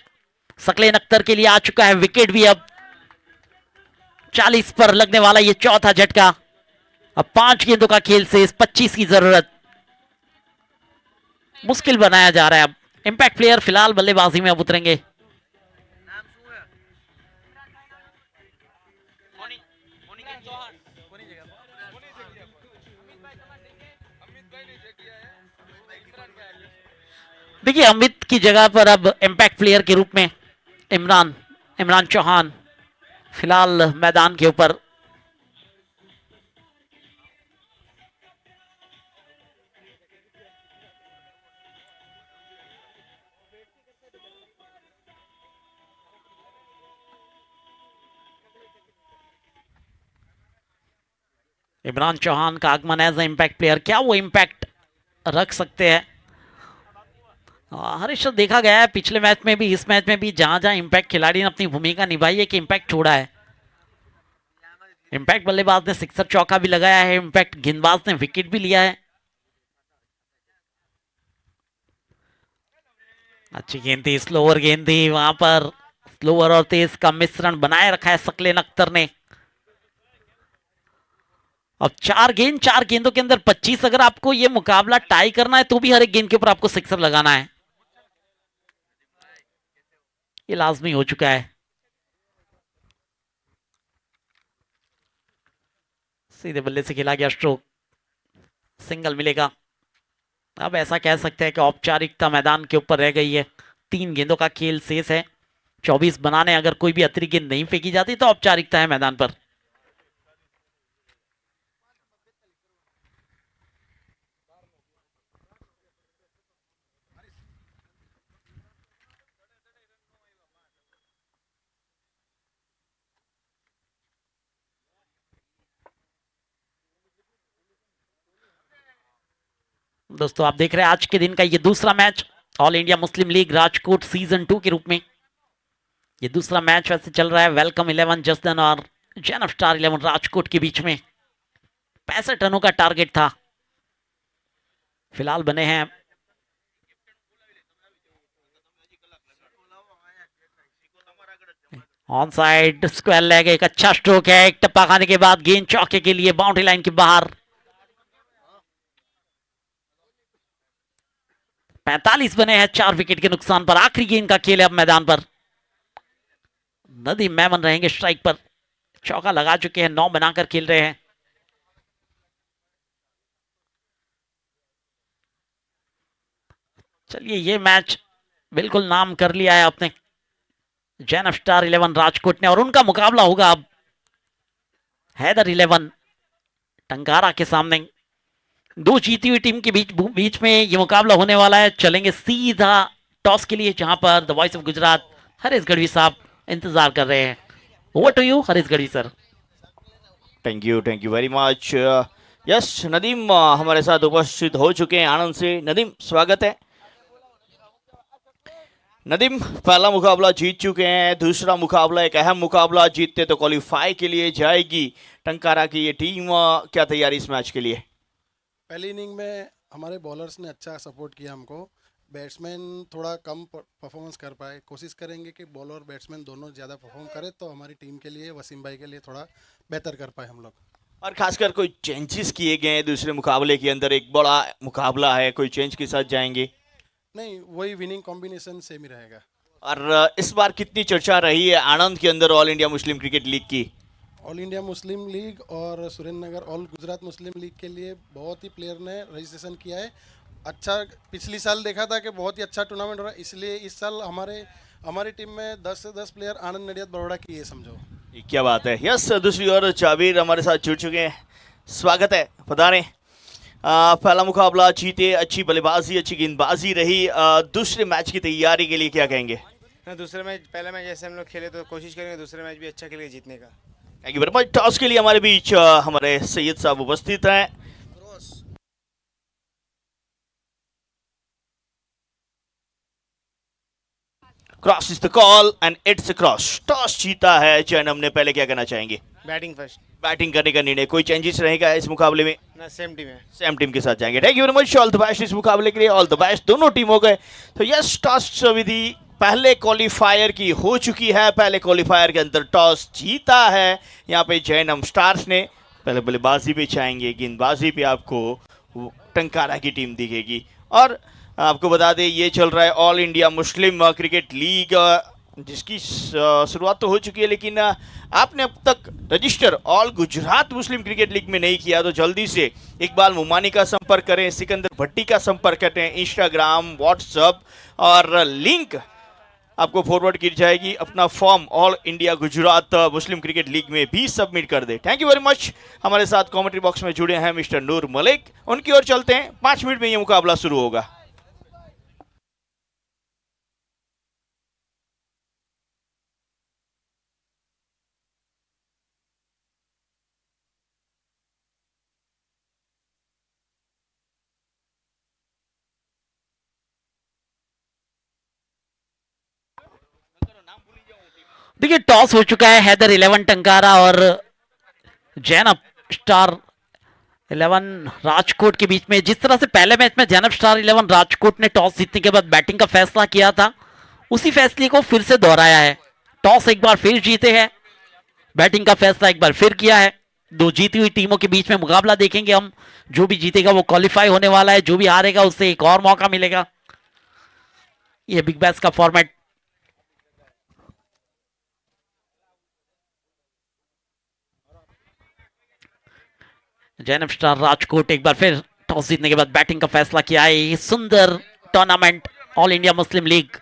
सकलेन अख्तर के लिए आ चुका है। विकेट भी अब 40 पर लगने वाला ये चौथा झटका। अब 5 गेंदों का खेल से इस 25 की जरूरत, मुश्किल बनाया जा रहा है। अब इंपैक्ट प्लेयर फिलहाल बल्लेबाजी में अब उतरेंगे। देखिए अमित की जगह पर अब इंपैक्ट प्लेयर के रूप में इमरान चौहान फिलहाल मैदान के ऊपर। इमरान चौहान का आगमन एज ए इंपैक्ट प्लेयर, क्या वो इंपैक्ट रख सकते हैं? हरीश देखा गया है पिछले मैच में भी, इस मैच में भी, जहां जहां इंपैक्ट खिलाड़ी ने अपनी भूमिका निभाई है कि इंपैक्ट छोड़ा है। इंपैक्ट बल्लेबाज ने सिक्सर चौका भी लगाया है, इंपैक्ट गेंदबाज ने विकेट भी लिया है। अच्छी गेंद थी, स्लोअर गेंद थी, वहां पर स्लोअर और तेज का मिश्रण बनाए रखा है सकलेन अख्तर ने। अब 4 गेंदों के अंदर 25। अगर आपको ये मुकाबला टाई करना है तो भी हर एक गेंद के ऊपर आपको सिक्सर लगाना है, ये लाजमी हो चुका है। सीधे बल्ले से खेला गया स्ट्रोक, सिंगल मिलेगा। अब ऐसा कह सकते हैं कि औपचारिकता मैदान के ऊपर रह गई है। 3 गेंदों का खेल शेष है, 24 बनाने अगर कोई भी अतिरिक्त गेंद नहीं फेंकी जाती तो औपचारिकता है मैदान पर। दोस्तों आप देख रहे हैं आज के दिन का ये दूसरा match all India Muslim league Rajkot season 2 के रूप में। ये दूसरा मैच वैसे चल रहा है वेलकम 11 जसदन और जैनब स्टार 11 राजकोट के बीच में। 65 रनों का टारगेट था। फिलहाल बने हैं ऑन साइड, स्क्वायर लेग, एक अच्छा स्ट्रोक है, एक टप्पा खाने के बाद गेंद चौके के लिए बाउंड्री लाइन के बाहर। 45 बने हैं 4 विकेट के नुकसान पर। आखिरी गेंद का खेल है अब मैदान पर। नदीम मेमन रहेंगे स्ट्राइक पर, चौका लगा चुके हैं, 9 बनाकर खेल रहे हैं। चलिए, ये मैच बिल्कुल नाम कर लिया है आपने जैनब स्टार 11 राजकोट ने, और उनका मुकाबला होगा अब हैदर 11 टंकारा के सामने। दो जीती हुई टीम के बीच में ये मुकाबला होने वाला है। चलेंगे सीधा टॉस के लिए, जहां पर the voice of Gujarat Harish Gadhvi साहब इंतजार कर रहे हैं। Over to you Harish Gadhvi sir. Thank you very much. Yes, Nadeem हमारे साथ उपस्थित हो चुके हैं आनंद से। नदीम, स्वागत है। नदीम, पहला मुकाबला जीत चुके हैं, दूसरा मुकाबला एक अहम मुकाबला, जीतते तो क्वालिफाई के लिए जाएगी टंकारा की ये टीम। क्या तैयारी इस मैच के लिए? पहली इनिंग में हमारे बॉलर्स ने अच्छा सपोर्ट किया हमको, बैट्समैन थोड़ा कम परफॉर्मेंस कर पाए। कोशिश करेंगे कि बॉलर और बैट्समैन दोनों ज़्यादा परफॉर्म करें तो हमारी टीम के लिए, वसीम भाई के लिए थोड़ा बेहतर कर पाए हम लोग। और खासकर कोई चेंजेस किए गए हैं दूसरे मुकाबले के अंदर? एक बड़ा मुकाबला है, कोई चेंज के साथ जाएंगे? नहीं, वही विनिंग कॉम्बिनेशन सेम ही रहेगा। और इस बार कितनी चर्चा रही है आनंद के अंदर ऑल इंडिया मुस्लिम क्रिकेट लीग की? ऑल इंडिया मुस्लिम लीग और सुरेंद्रनगर ऑल गुजरात मुस्लिम लीग के लिए बहुत ही प्लेयर ने रजिस्ट्रेशन किया है। अच्छा, पिछली साल देखा था कि बहुत ही अच्छा टूर्नामेंट हो रहा है, इसलिए इस साल हमारी टीम में 10 से 10 प्लेयर आनंद नडियाद बड़ौदा की है, समझो। ये क्या बात है। यस, दूसरी ओर जाबीर हमारे साथ जुड़ चुके हैं, स्वागत है, बता रहे। पहला मुकाबला जीते, अच्छी बल्लेबाजी, अच्छी गेंदबाजी रही। दूसरे मैच की तैयारी के लिए क्या कहेंगे? दूसरे मैच, पहला मैच जैसे हम लोग खेले तो कोशिश करेंगे दूसरे मैच भी अच्छा खेलेंगे जीतने का। Thank you very much. Toss के लिए हमारे बीच हमारे सैयद साहब उपस्थित हैं। Cross is the call and it's a cross. Toss जीता है जैनम ने, पहले क्या कहना चाहेंगे? Batting first. बैटिंग करने का निर्णय, कोई चेंजेस रहेगा इस मुकाबले में? ना, सेम टीम है। सेम टीम के साथ जाएंगे। Thank you very much, all the best इस मुकाबले के लिए, ऑल द बेस्ट। दोनों टीमों के तो यस, टॉस विधि पहले क्वालिफायर की हो चुकी है। पहले क्वालिफायर के अंदर टॉस जीता है यहाँ पे जैनम स्टार्स ने। पहले बल्लेबाजी पे चाहेंगे, गेंदबाजी पे आपको टंकारा की टीम दिखेगी। और आपको बता दें, ये चल रहा है ऑल इंडिया मुस्लिम क्रिकेट लीग, जिसकी शुरुआत तो हो चुकी है, लेकिन आपने अब तक register all Gujarat Muslim cricket league में नहीं किया तो जल्दी से इकबाल मुमानी का संपर्क करें, सिकंदर भट्टी का संपर्क करें। इंस्टाग्राम, व्हाट्सएप और लिंक आपको फॉरवर्ड की जाएगी। अपना form all India Gujarat Muslim cricket league में भी सबमिट कर दे। Thank you very much. हमारे साथ कमेंट्री बॉक्स में जुड़े हैं मिस्टर नूर मलिक, उनकी ओर चलते हैं। 5 मिनट में ये मुकाबला शुरू होगा। देखिए, टॉस हो चुका है हैदर 11 टंकारा और जैनब स्टार 11 राजकोट के बीच में। जिस तरह से पहले मैच में जैनब स्टार 11 राजकोट ने टॉस जीतने के बाद बैटिंग का फैसला किया था, उसी फैसले को फिर से दोहराया है। टॉस एक बार फिर जीते हैं, बैटिंग का फैसला एक बार फिर किया है। दो जीती हुई टीमों के बीच में मुकाबला देखेंगे हम। जो भी जीतेगा वो क्वालिफाई होने वाला है, जो भी हारेगा उससे एक और मौका मिलेगा। ये बिग बैश का फॉर्मेट। जैनब स्टार राजकोट एक बार फिर टॉस जीतने के बाद बैटिंग का फैसला किया है। ये सुंदर tournament all India Muslim league,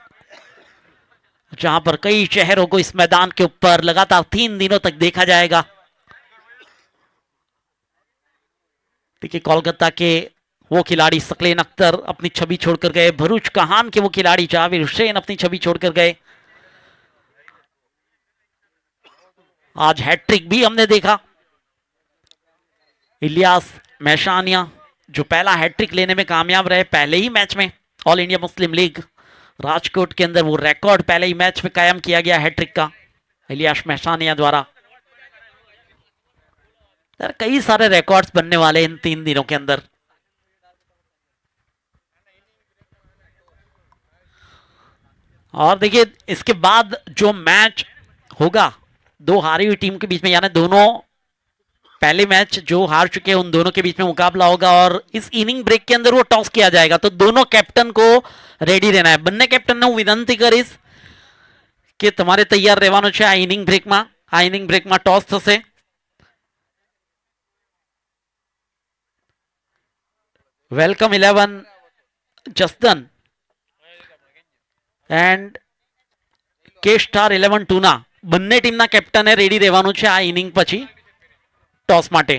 जहां पर कई शहरों को इस मैदान के ऊपर लगातार 3 दिनों तक देखा जाएगा। देखिए, कोलकाता के वो खिलाड़ी सकलेन अख्तर अपनी छवि छोड़कर गए, भरूच कहान के वो खिलाड़ी जावेद हुसैन अपनी छवि छोड़कर गए। आज हैट्रिक भी हमने देखा, इलियास मैशानिया जो पहला हैट्रिक लेने में कामयाब रहे पहले ही मैच में। All India Muslim league Rajkot के अंदर वो रिकॉर्ड पहले ही मैच में कायम किया गया हैट्रिक का, इलियास मैशानिया द्वारा। यार कई सारे रिकॉर्ड्स बनने वाले इन 3 दिनों के अंदर। और देखिए इसके बाद जो मैच होगा दो हारी हुई टीम के बीच में, यानी दोनों पहले मैच जो हार चुके हैं उन दोनों के बीच में मुकाबला होगा और इस इनिंग ब्रेक के अंदर वो टॉस किया जाएगा। तो दोनों कैप्टन को रेडी रहना है। બંને કેપ્ટનને હું વિનંતી કરીશ કે તમારે તૈયાર રહેવાનું છે આ ઇનિંગ બ્રેકમાં। આ ઇનિંગ બ્રેકમાં ટોસ થશે। વેલકમ 11 જસદન એન્ડ કે સ્ટાર 11 ટુના બંને ટીમના કેપ્ટને રેડી રહેવાનું છે આ ઇનિંગ પછી टॉस માટે।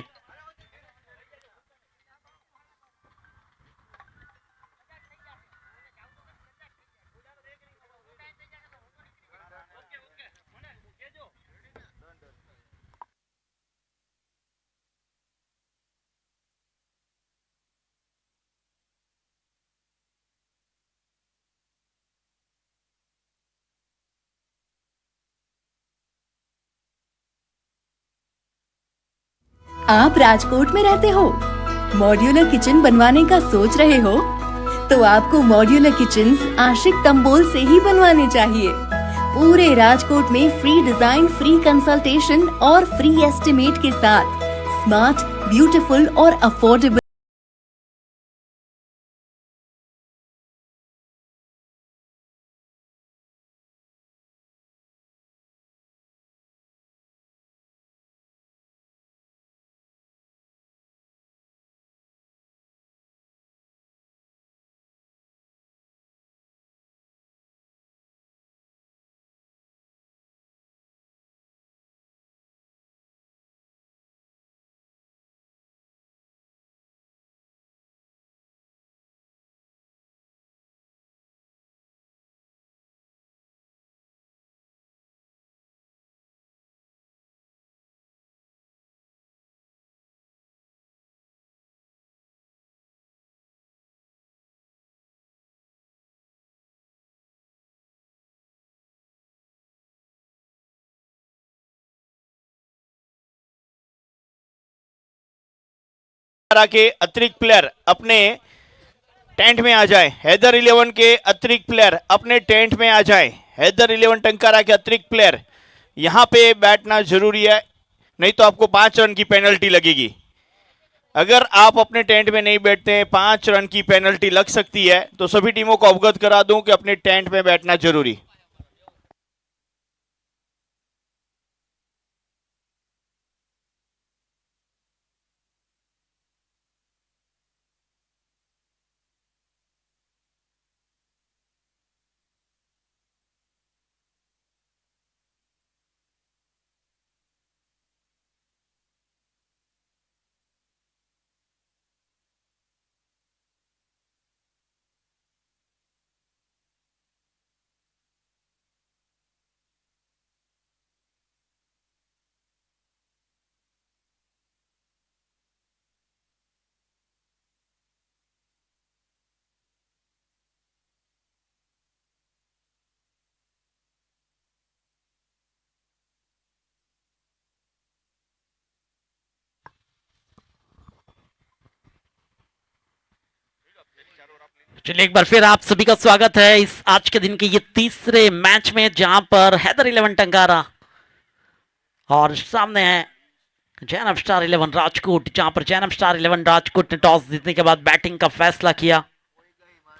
आप राजकोट में रहते हो, मॉड्यूलर किचन बनवाने का सोच रहे हो, तो आपको मॉड्यूलर किचन्स आशिक तंबोल से ही बनवाने चाहिए। पूरे राजकोट में फ्री डिजाइन, फ्री कंसल्टेशन और फ्री एस्टिमेट के साथ स्मार्ट, ब्यूटीफुल और अफोर्डेबल के अतिरिक्त प्लेयर अपने टेंट में आ जाए। हैदर 11 के अतिरिक्त प्लेयर अपने टेंट में आ जाए। हैदर 11 टंकारा के अतिरिक्त प्लेयर यहां पे बैठना जरूरी है, नहीं तो आपको 5 रन की पेनल्टी लगेगी। अगर आप अपने टेंट में नहीं बैठते हैं 5 रन की पेनल्टी लग सकती है। तो सभी टीमों को अवगत करा दूं कि अपने टेंट में बैठना जरूरी। चलिए एक बार फिर आप सभी का स्वागत है इस आज के दिन के ये तीसरे मैच में, जहां पर हैदर 11 टंकारा और सामने है जैनब स्टार 11 राजकोट, जहां पर जैनब स्टार 11 राजकोट ने टॉस जीतने के बाद बैटिंग का फैसला किया,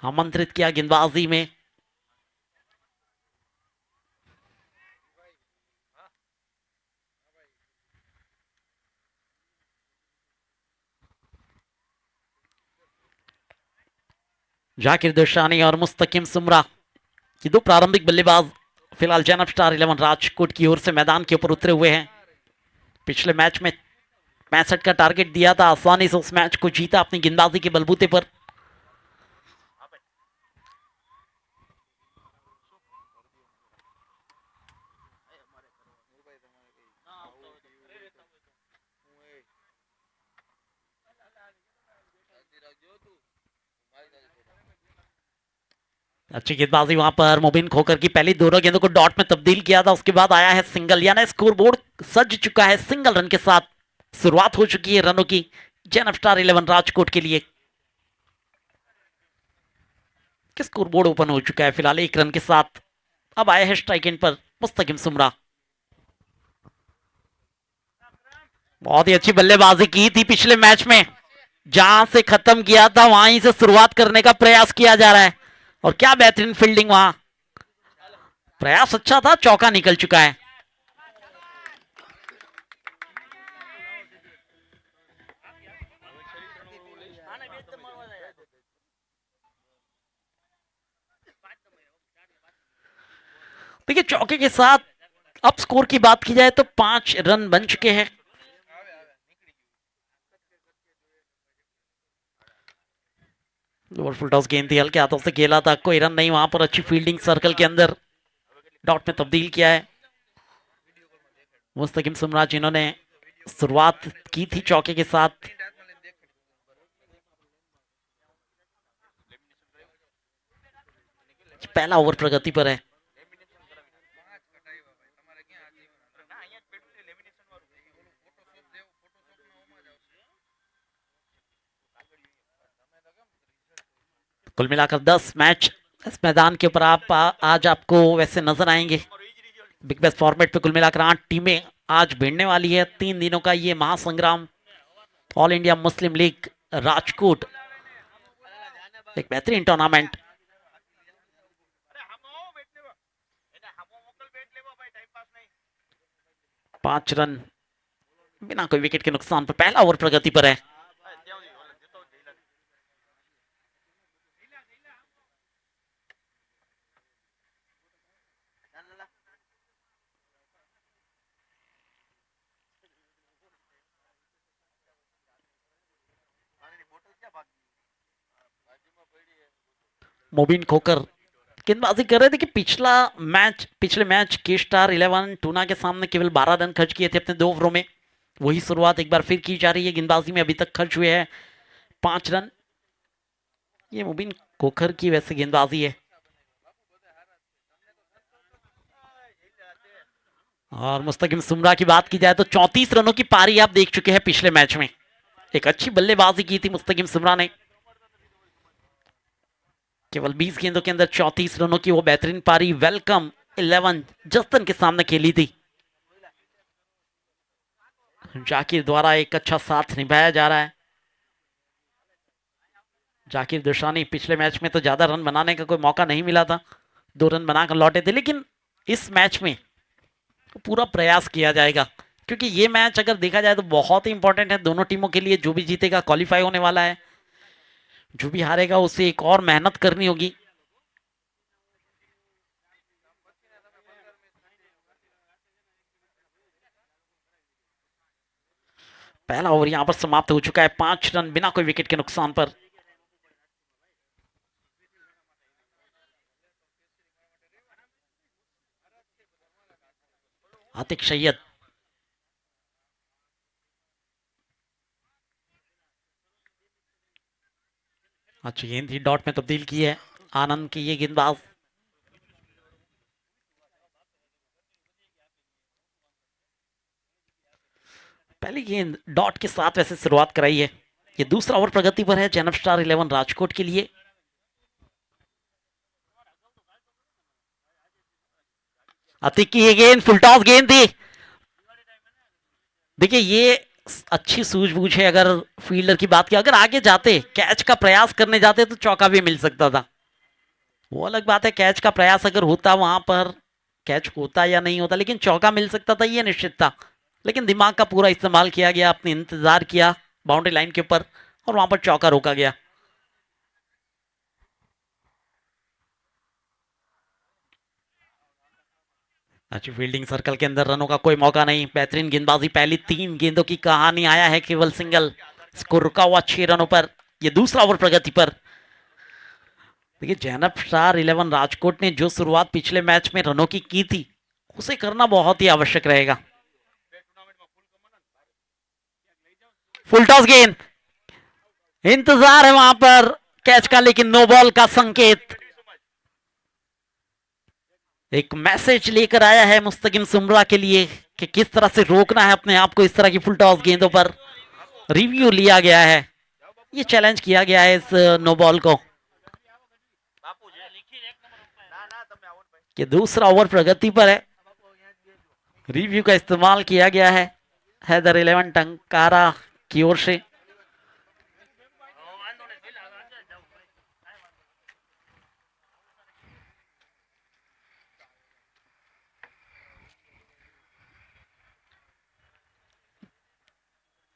आमंत्रित किया गेंदबाजी में। जाकिर दोशानी और मुस्तकिम सुमरा ये दो प्रारंभिक बल्लेबाज फिलहाल जैनब स्टार 11 राजकोट की ओर से मैदान के ऊपर उतरे हुए हैं। पिछले मैच में 65 का टारगेट दिया था, आसानी से उस मैच को जीता अपनी गेंदबाजी के बलबूते पर। अच्छी गेंदबाजी वहां पर मुबिन खोकर की, पहली दोनों गेंदों को डॉट में तब्दील किया था, उसके बाद आया है सिंगल, यानी स्कोर बोर्ड सज चुका है सिंगल रन के साथ शुरुआत हो चुकी है रनों की जैनब स्टार 11 राजकोट के लिए। स्कोर बोर्ड ओपन हो चुका है फिलहाल 1 रन के साथ। अब आया है स्ट्राइक एंड पर मुस्तकिम सुमरा। बहुत ही अच्छी बल्लेबाजी की थी पिछले मैच में, जहां से खत्म किया था वहीं से शुरुआत करने का प्रयास किया जा रहा है। और क्या बेहतरीन फील्डिंग, वहां प्रयास अच्छा था, चौका निकल चुका है। देखिए चौके के साथ अब स्कोर की बात की जाए तो 5 रन बन चुके हैं। फुल टॉस गेंद थी, हल्के हाथों से खेला था, कोई रन नहीं। वहां पर अच्छी फील्डिंग सर्कल के अंदर डॉट में तब्दील किया है मुस्तकिम सुमरा, जिन्होंने शुरुआत की थी चौके के साथ। पहला ओवर प्रगति पर है। कुल मिलाकर 10 मैच इस मैदान के ऊपर आप आज आपको वैसे नजर आएंगे। बिग बैश फॉर्मेट पे कुल मिलाकर 8 टीमें आज भिड़ने वाली है। 3 दिनों का ये महासंग्राम all India Muslim league Rajkot, एक बेहतरीन टूर्नामेंट। पांच रन बिना कोई विकेट के नुकसान पर पहला ओवर प्रगति पर है। मोबिन खोकर गेंदबाजी कर रहे थे कि पिछले मैच के स्टार 11 टूना के सामने केवल 12 रन खर्च किए थे अपने 2 ओवरों में। वही शुरुआत एक बार फिर की जा रही है। गेंदबाजी में अभी तक खर्च हुए हैं 5 रन। ये मोबिन खोकर की वैसे गेंदबाजी है। और मुस्तकिम सुमरा की बात की जाए तो 34 रनों की पारी आप देख चुके हैं पिछले मैच में। एक अच्छी बल्लेबाजी की थी मुस्तकिम सुमरा ने। केवल 20 गेंदों के अंदर 34 रनों की वो बेहतरीन पारी वेलकम 11 जस्तन के सामने खेली थी। जाकिर द्वारा एक अच्छा साथ निभाया जा रहा है। जाकिर दुशानी पिछले मैच में तो ज्यादा रन बनाने का कोई मौका नहीं मिला था, 2 रन बनाकर लौटे थे, लेकिन इस मैच में पूरा प्रयास किया जाएगा क्योंकि ये मैच अगर देखा जाए तो बहुत ही इंपॉर्टेंट है दोनों टीमों के लिए। जो भी जीतेगा क्वालिफाई होने वाला है, जो भी हारेगा उसे एक और मेहनत करनी होगी। पहला ओवर यहां पर समाप्त हो चुका है 5 रन बिना कोई विकेट के नुकसान पर। आतिक सैयद अच्छी गेंद थी, डॉट में तब्दील की है आनंद की ये गेंदबाज। पहली गेंद डॉट के साथ वैसे शुरुआत कराई है। ये दूसरा ओवर प्रगति पर है जैनब स्टार 11 राजकोट के लिए। अतिक की ये गेंद फुल टॉस गेंद थी। देखिए ये अच्छी सूझबूझ है। अगर फील्डर की बात की, अगर आगे जाते कैच का प्रयास करने जाते तो चौका भी मिल सकता था। वो अलग बात है कैच का प्रयास अगर होता, वहां पर कैच होता या नहीं होता, लेकिन चौका मिल सकता था ये निश्चित था। लेकिन दिमाग का पूरा इस्तेमाल किया गया, अपने इंतजार किया बाउंड्री लाइन के ऊपर और वहां पर चौका रोका गया। अच्छी फील्डिंग सर्कल के अंदर, रनों का कोई मौका नहीं। बेहतरीन गेंदबाजी, पहली 3 गेंदों की कहानी, आया है केवल सिंगल। स्कोर रुका हुआ 6 रनों पर। ये दूसरा ओवर प्रगति पर। देखिए जैनब स्टार 11 राजकोट ने जो शुरुआत पिछले मैच में रनों की थी उसे करना बहुत ही आवश्यक रहेगा। फुल टॉस गेंद, इंतजार है वहां पर कैच का, लेकिन नो बॉल का संकेत। एक मैसेज लेकर आया है मुस्तकिम सुमरा के लिए कि किस तरह से रोकना है अपने आप को इस तरह की फुल टॉस गेंदों पर। रिव्यू लिया गया है, ये चैलेंज किया गया है इस नो बॉल को कि दूसरा ओवर प्रगति पर है। रिव्यू का इस्तेमाल किया गया है हैदर 11 टंकारा की ओर से।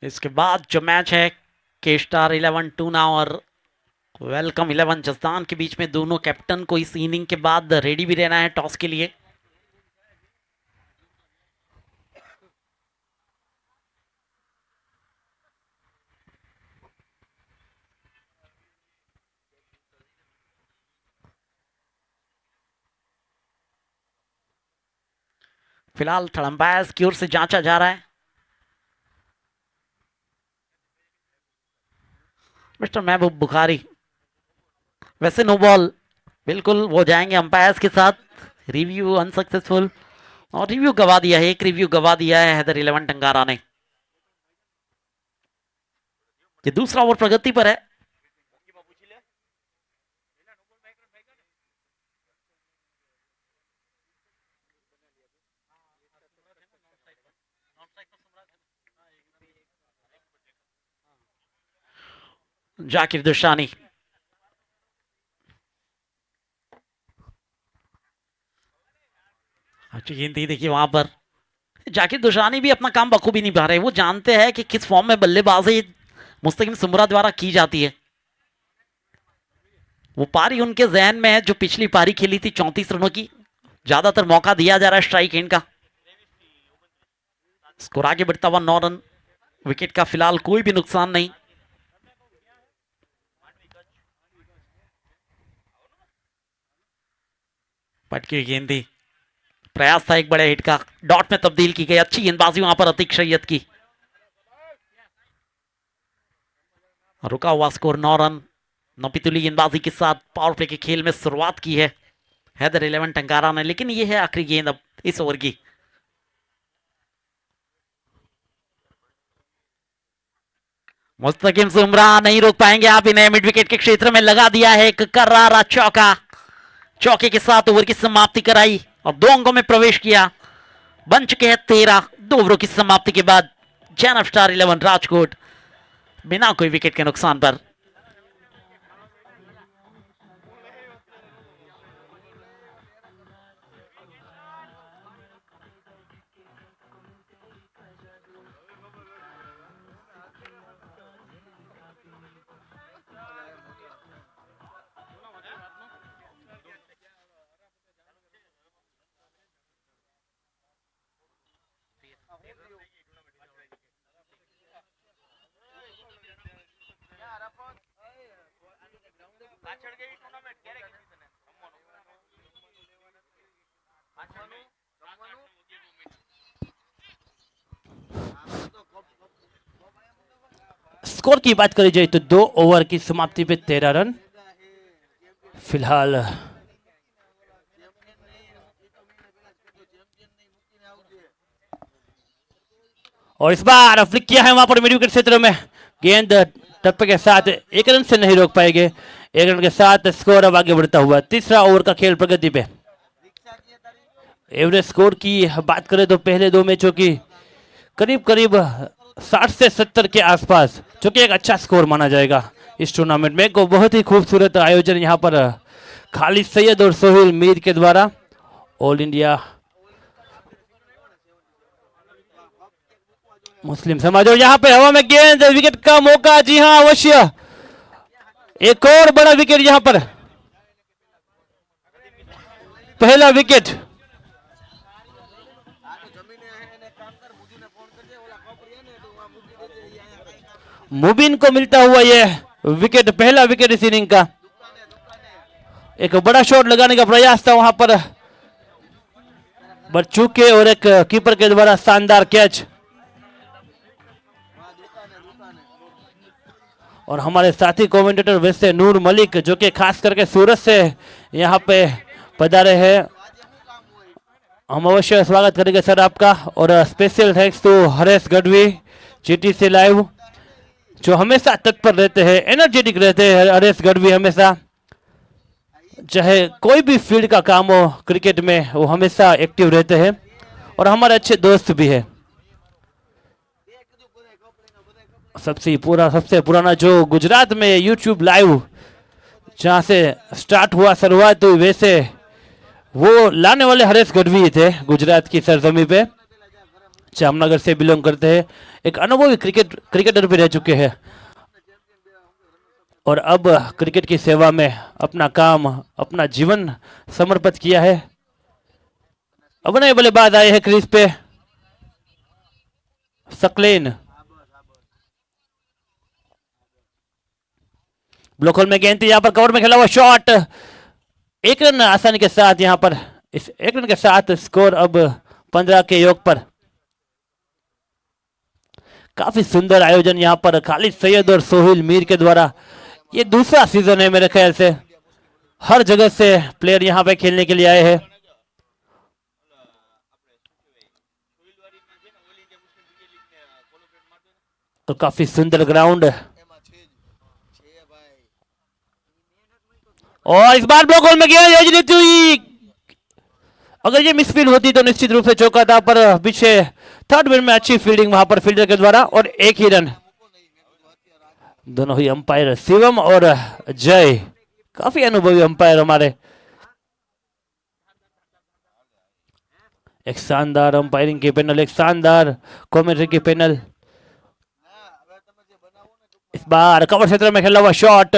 इसके बाद जो मैच है के स्टार 11 टूना और वेलकम 11 जसदान के बीच में, दोनों कैप्टन को इस इनिंग के बाद रेडी भी रहना है टॉस के लिए। फिलहाल थर्ड अंपायर की ओर से जांचा जा रहा है। मिस्टर महबूब बुखारी, वैसे नो बॉल बिल्कुल वो जाएंगे अंपायर्स के साथ। रिव्यू अनसक्सेसफुल और रिव्यू गवा दिया है, एक रिव्यू गवा दिया है हैदर 11 टंकारा ने। ये दूसरा ओवर प्रगति पर है। जाकिर दुशानी, अच्छी गेंद थी देखिए वहां पर। जाकिर दुशानी भी अपना काम बखूबी निभा रहे हैं। वो जानते हैं कि किस फॉर्म में बल्लेबाजी मुस्तकिम सुमरा द्वारा की जाती है। वो पारी उनके जहन में है जो पिछली पारी खेली थी 34 रनों की। ज्यादातर मौका दिया जा रहा है स्ट्राइक एंड का। स्कोर आगे बढ़ता हुआ 9 रन। विकेट का फिलहाल कोई भी नुकसान नहीं। पटकी गेंद थी, प्रयास था एक बड़े हिट का, डॉट में तब्दील की गई। अच्छी गेंदबाजी वहां पर अतीक सैयद की। रुका हुआ स्कोर 9 रन। नौपितुली गेंदबाजी के साथ पावर प्ले के खेल में शुरुआत की है हैदर 11 टंकारा ने, लेकिन यह है आखिरी गेंद अब इस ओवर की। मुस्तकिम सुमरा नहीं रोक पाएंगे आप इन्हें। मिड विकेट के क्षेत्र में लगा दिया है एक करारा चौका। चौके के साथ ओवर की समाप्ति कराई और 2 अंकों में प्रवेश किया। बन चुके हैं 13। 2 ओवरों की समाप्ति के बाद जैनब स्टार 11 राजकोट बिना कोई विकेट के नुकसान पर। स्कोर की बात करी जाए तो 2 ओवर की समाप्ति पे 13 रन फिलहाल। और इस बार फ्लिक किया है वहां पर मिड विकेट क्षेत्र में। गेंद टप्पे के साथ 1 रन से नहीं रोक पाएंगे। 1 रन के साथ स्कोर अब आगे बढ़ता हुआ। तीसरा ओवर का खेल प्रगति पे। एवरेज स्कोर की बात करें तो पहले 2 मैचों की करीब करीब 60 से 70 के आसपास, जो कि एक अच्छा स्कोर माना जाएगा इस टूर्नामेंट में। को बहुत ही खूबसूरत आयोजन यहाँ पर खालिद सैयद और सोहेल मीर के द्वारा ऑल इंडिया मुस्लिम समाज। और यहाँ पे हवा में गेंद, विकेट का मौका। जी हाँ अवश्य, एक और बड़ा विकेट यहाँ पर। पहला विकेट मुबीन को मिलता हुआ यह विकेट, पहला विकेट इस इनिंग का। एक बड़ा शॉट लगाने का प्रयास था वहां पर, बट चूके और एक कीपर के द्वारा शानदार कैच। और हमारे साथी कमेंटेटर वैसे नूर मलिक, जो कि खास करके सूरत से यहाँ पे पधारे हैं, हम अवश्य स्वागत करेंगे सर आपका। और special thanks to Haresh Gadhvi, GTC live, जो हमेशा तत्पर रहते हैं, एनर्जेटिक रहते हैं। हरेश गढ़वी हमेशा, चाहे कोई भी फील्ड का काम हो क्रिकेट में, वो हमेशा एक्टिव रहते हैं और हमारे अच्छे दोस्त भी है। सबसे पुराना जो गुजरात में YouTube लाइव जहाँ से स्टार्ट हुआ, शुरुआत हुई, वैसे वो लाने वाले हरेश गढ़वी ही थे गुजरात की सरजमी पे। जामनगर से बिलोंग करते हैं, एक अनुभवी क्रिकेटर भी रह चुके हैं और अब क्रिकेट की सेवा में अपना काम, अपना जीवन समर्पित किया है। अब नए बल्लेबाज आए हैं क्रीज पे, सकलेन। ब्लॉक होल में गेंद थी, यहाँ पर कवर में खेला हुआ शॉट, एक रन आसानी के साथ। यहाँ पर इस एक रन के साथ स्कोर अब 15 के योग पर। काफी सुंदर आयोजन यहाँ पर खालिद सैयद और सोहेल मीर के द्वारा। ये दूसरा सीजन है मेरे ख्याल से, हर जगह से प्लेयर यहाँ पे खेलने के लिए आए हैं। तो काफी सुंदर ग्राउंड, और इस बार ब्लॉक होल में गेंद हुई। अगर ये मिसफील्ड होती तो निश्चित रूप से चौका था, पर पीछे थर्ड मैन में अच्छी फील्डिंग वहां पर फील्डर के द्वारा, और एक ही रन। दोनों ही अंपायर शिवम और जय, काफी अनुभवी अंपायर हमारे। एक शानदार अंपायरिंग के पैनल, एक शानदार कमेंट्री के पैनल। इस बार कवर क्षेत्र में खेला हुआ शॉट,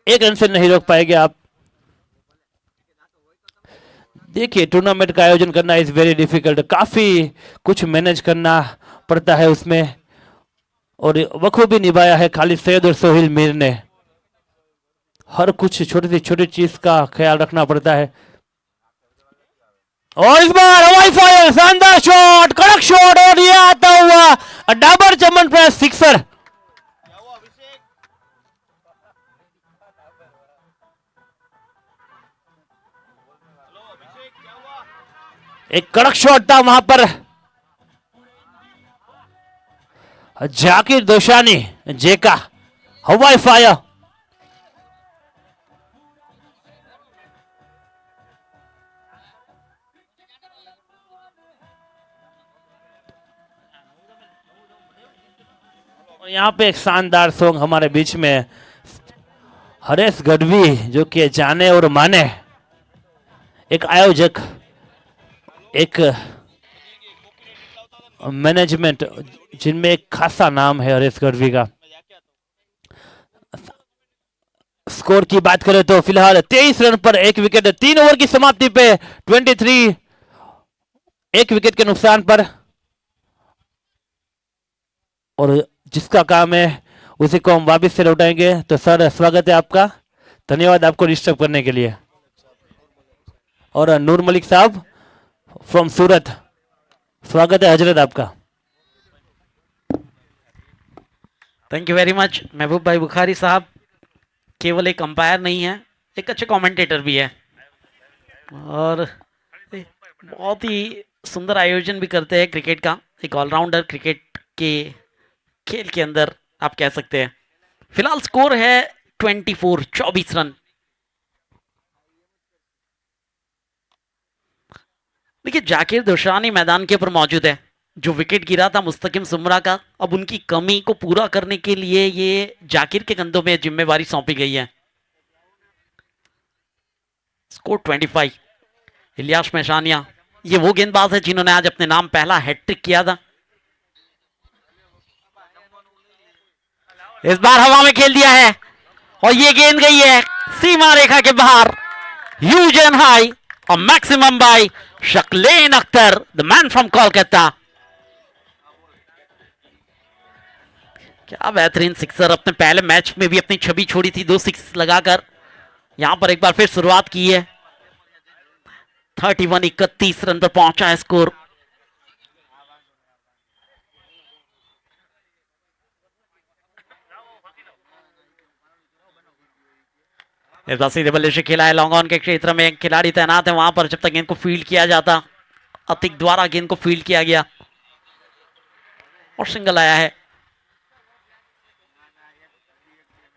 एक रन से नहीं रोक पाएंगे आप। देखिए, टूर्नामेंट का आयोजन करना इज वेरी डिफिकल्ट, काफी कुछ मैनेज करना पड़ता है उसमें, और बखूबी निभाया है खालिद सैयद और सोहेल मीर ने। हर कुछ छोटी चीज का ख्याल रखना पड़ता है। और इस बार हवाई फायर, शानदार शॉट, कड़क शॉट, और ये आता हुआ डाबर चमन पर सिक्सर। एक कड़क शॉट था वहां पर, जाकिर दोशानी जेका, हवाई फायर। और यहाँ पे एक शानदार सॉन्ग हमारे बीच में, हरेश गढ़वी जो कि जाने और माने एक आयोजक, एक मैनेजमेंट, जिनमें एक खासा नाम है हरेश गढ़वी का। स्कोर की बात करें तो फिलहाल 23 रन पर एक विकेट, 3 ओवर की समाप्ति पे 23, एक विकेट के नुकसान पर। और जिसका काम है उसी को हम वापस से लौटाएंगे। तो सर, स्वागत है आपका, धन्यवाद आपको डिस्टर्ब करने के लिए। और नूर मलिक साहब फ्रॉम सूरत, स्वागत है हजरत आपका। थैंक यू वेरी मच महबूब भाई बुखारी साहब। केवल एक अंपायर नहीं है, एक अच्छे कमेंटेटर भी है, और बहुत ही सुंदर आयोजन भी करते हैं क्रिकेट का। एक ऑलराउंडर क्रिकेट के खेल के अंदर आप कह सकते हैं। फिलहाल स्कोर है 24 रन। देखिए, जाकिर दोशानी मैदान के ऊपर मौजूद है। जो विकेट गिरा था मुस्तकिम सुमरा का, अब उनकी कमी को पूरा करने के लिए ये जाकिर के कंधों में जिम्मेवारी सौंपी गई है। स्कोर 25। इलियास मेशानिया, ये वो गेंदबाज है जिन्होंने आज अपने नाम पहला हैट्रिक किया था। इस बार हवा में खेल दिया है और ये गेंद गई है सीमा रेखा के बाहर। ह्यूज एंड हाई और maximum by Saqlain Akhtar, the man from Kolkata. क्या बेहतरीन सिक्सर, अपने पहले मैच में भी अपनी छवि छोड़ी थी 2 सिक्स लगाकर। यहां पर एक बार फिर शुरुआत की है। 31 रन पर पहुंचा है स्कोर। इस बार सीधे बल्ले से खेला है, लॉन्ग ऑन के क्षेत्र में खिलाड़ी तैनात है वहां पर जब तक गेंद को फील्ड किया जाता। अतिक द्वारा गेंद को फील्ड किया गया और सिंगल आया है।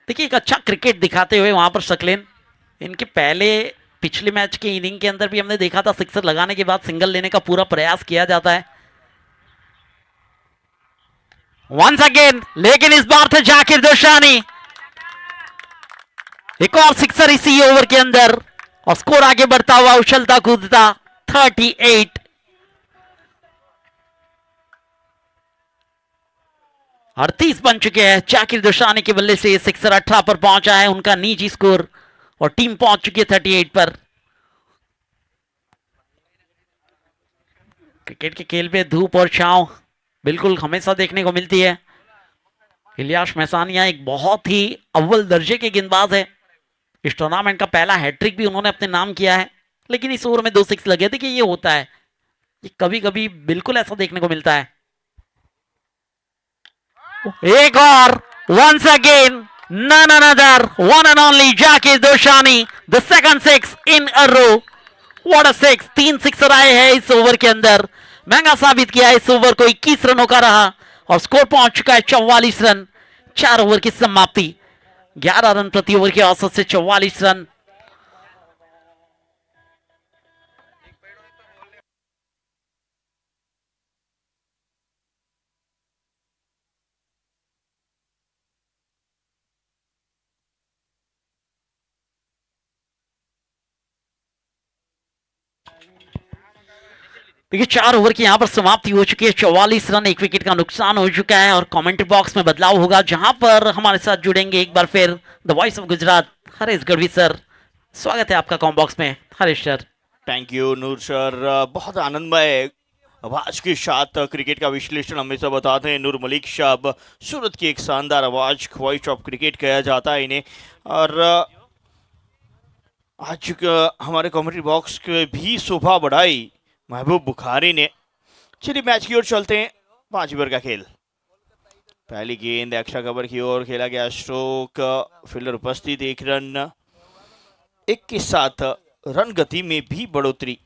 देखिए एक अच्छा क्रिकेट दिखाते हुए वहां पर सकलेन, इनके पहले पिछले मैच के इनिंग के अंदर भी हमने देखा था सिक्सर लगाने के बाद सिंगल लेने का पूरा प्रयास किया जाता है। वंस अगेन, लेकिन इस बार थे जाकिर दोशानी, एक और सिक्सर इसी ओवर के अंदर और स्कोर आगे बढ़ता हुआ उछलता कूदता 38। 38 बन चुके हैं। जाकिर दोशानी के बल्ले से सिक्सर 18 पर पहुंचा है उनका निजी स्कोर और टीम पहुंच चुकी है 38 पर। क्रिकेट के खेल पे धूप और छांव बिल्कुल हमेशा देखने को मिलती है। इलियास मैसानिया एक बहुत ही अव्वल दर्जे के गेंदबाज है। इस टूर्नामेंट का पहला हैट्रिक भी उन्होंने अपने नाम किया है, लेकिन इस ओवर में 2 6 लगे थे कि ये होता है, ये कभी कभी बिल्कुल ऐसा देखने को मिलता है। एक और once again none another, one and only Zakir Doshani, the second 6 in a row. What a 6! 3 sixer आए हैं इस ओवर के अंदर, महंगा साबित किया है इस ओवर को। 21 रनों का रहा और स्कोर पहुंच चुका है 44 रन। 4 ओवर की समाप्ति, 11 रन प्रति ओवर की औसत से 44 रन। देखिए 4 ओवर की यहां पर समाप्ति हो चुकी है। 44 रन, 1 विकेट का नुकसान हो चुका है और कमेंट्री बॉक्स में बदलाव होगा जहां पर हमारे साथ जुड़ेंगे एक बार फिर the voice of Gujarat Harish Gadhvi sir. स्वागत है आपका कॉम बॉक्स में Harish sir. Thank you Noor sir, बहुत आनंदमय आवाज के साथ क्रिकेट का विश्लेषण हमेशा बताते हैं नूर मलिक साहब। सूरत की एक शानदार आवाज, वॉइस ऑफ क्रिकेट कहा जाता है इन्हें। और आज हमारे कमेंट्री बॉक्स के भी शोभा बढ़ाई महबूब बुखारी ने। चलिए मैच की ओर चलते हैं। 5 ओवर का खेल, पहली गेंद एक्स्ट्रा कवर की ओर खेला गया स्ट्रोक, फील्डर उपस्थित, 1 रन। 1 के साथ रन गति में भी बढ़ोतरी।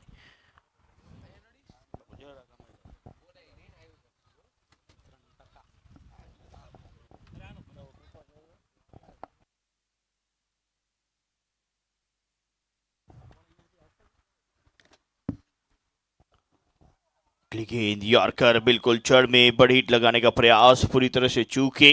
गेंद यॉर्कर बिल्कुल चढ़ में, बड़ी हिट लगाने का प्रयास पूरी तरह से चूके।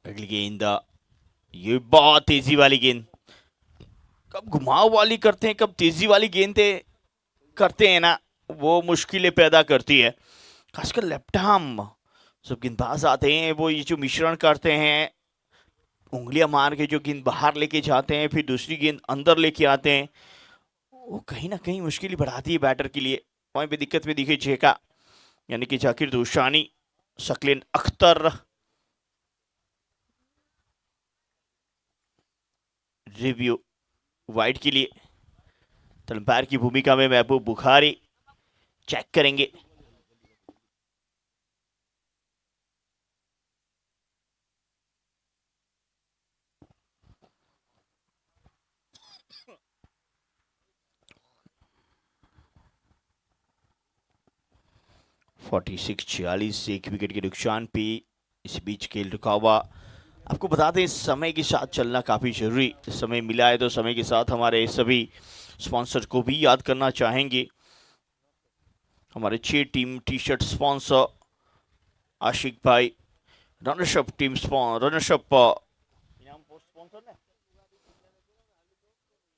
अगली गेंद, ये बहुत तेजी वाली गेंद, कब घुमाव वाली करते हैं कब तेजी वाली गेंदें करते हैं ना, वो मुश्किलें पैदा करती है। खासकर लेफ्ट आर्म जब गेंदबाज आते हैं वो ये जो मिश्रण करते हैं, उंगलियां मार के जो गेंद बाहर लेके जाते हैं फिर दूसरी गेंद अंदर लेके आते हैं, वो कहीं ना कहीं मुश्किल बढ़ाती है बैटर के लिए। वहीं पे दिक्कत में दिखे जेका यानी कि जाकिर दोशानी, सकलेन अख्तर, रिव्यू वाइड के लिए तलम्पायर की भूमिका में महबूब बुखारी चेक करेंगे। फोर्टी 46 1 विकेट के नुकसान पे इस बीच खेल रुका हुआ। आपको बता दें समय के साथ चलना काफ़ी जरूरी, समय मिला है तो समय के साथ हमारे सभी स्पॉन्सर को भी याद करना चाहेंगे। हमारे 6 टीम टी शर्ट स्पॉन्सर आशिक भाई, runners-up team runners-up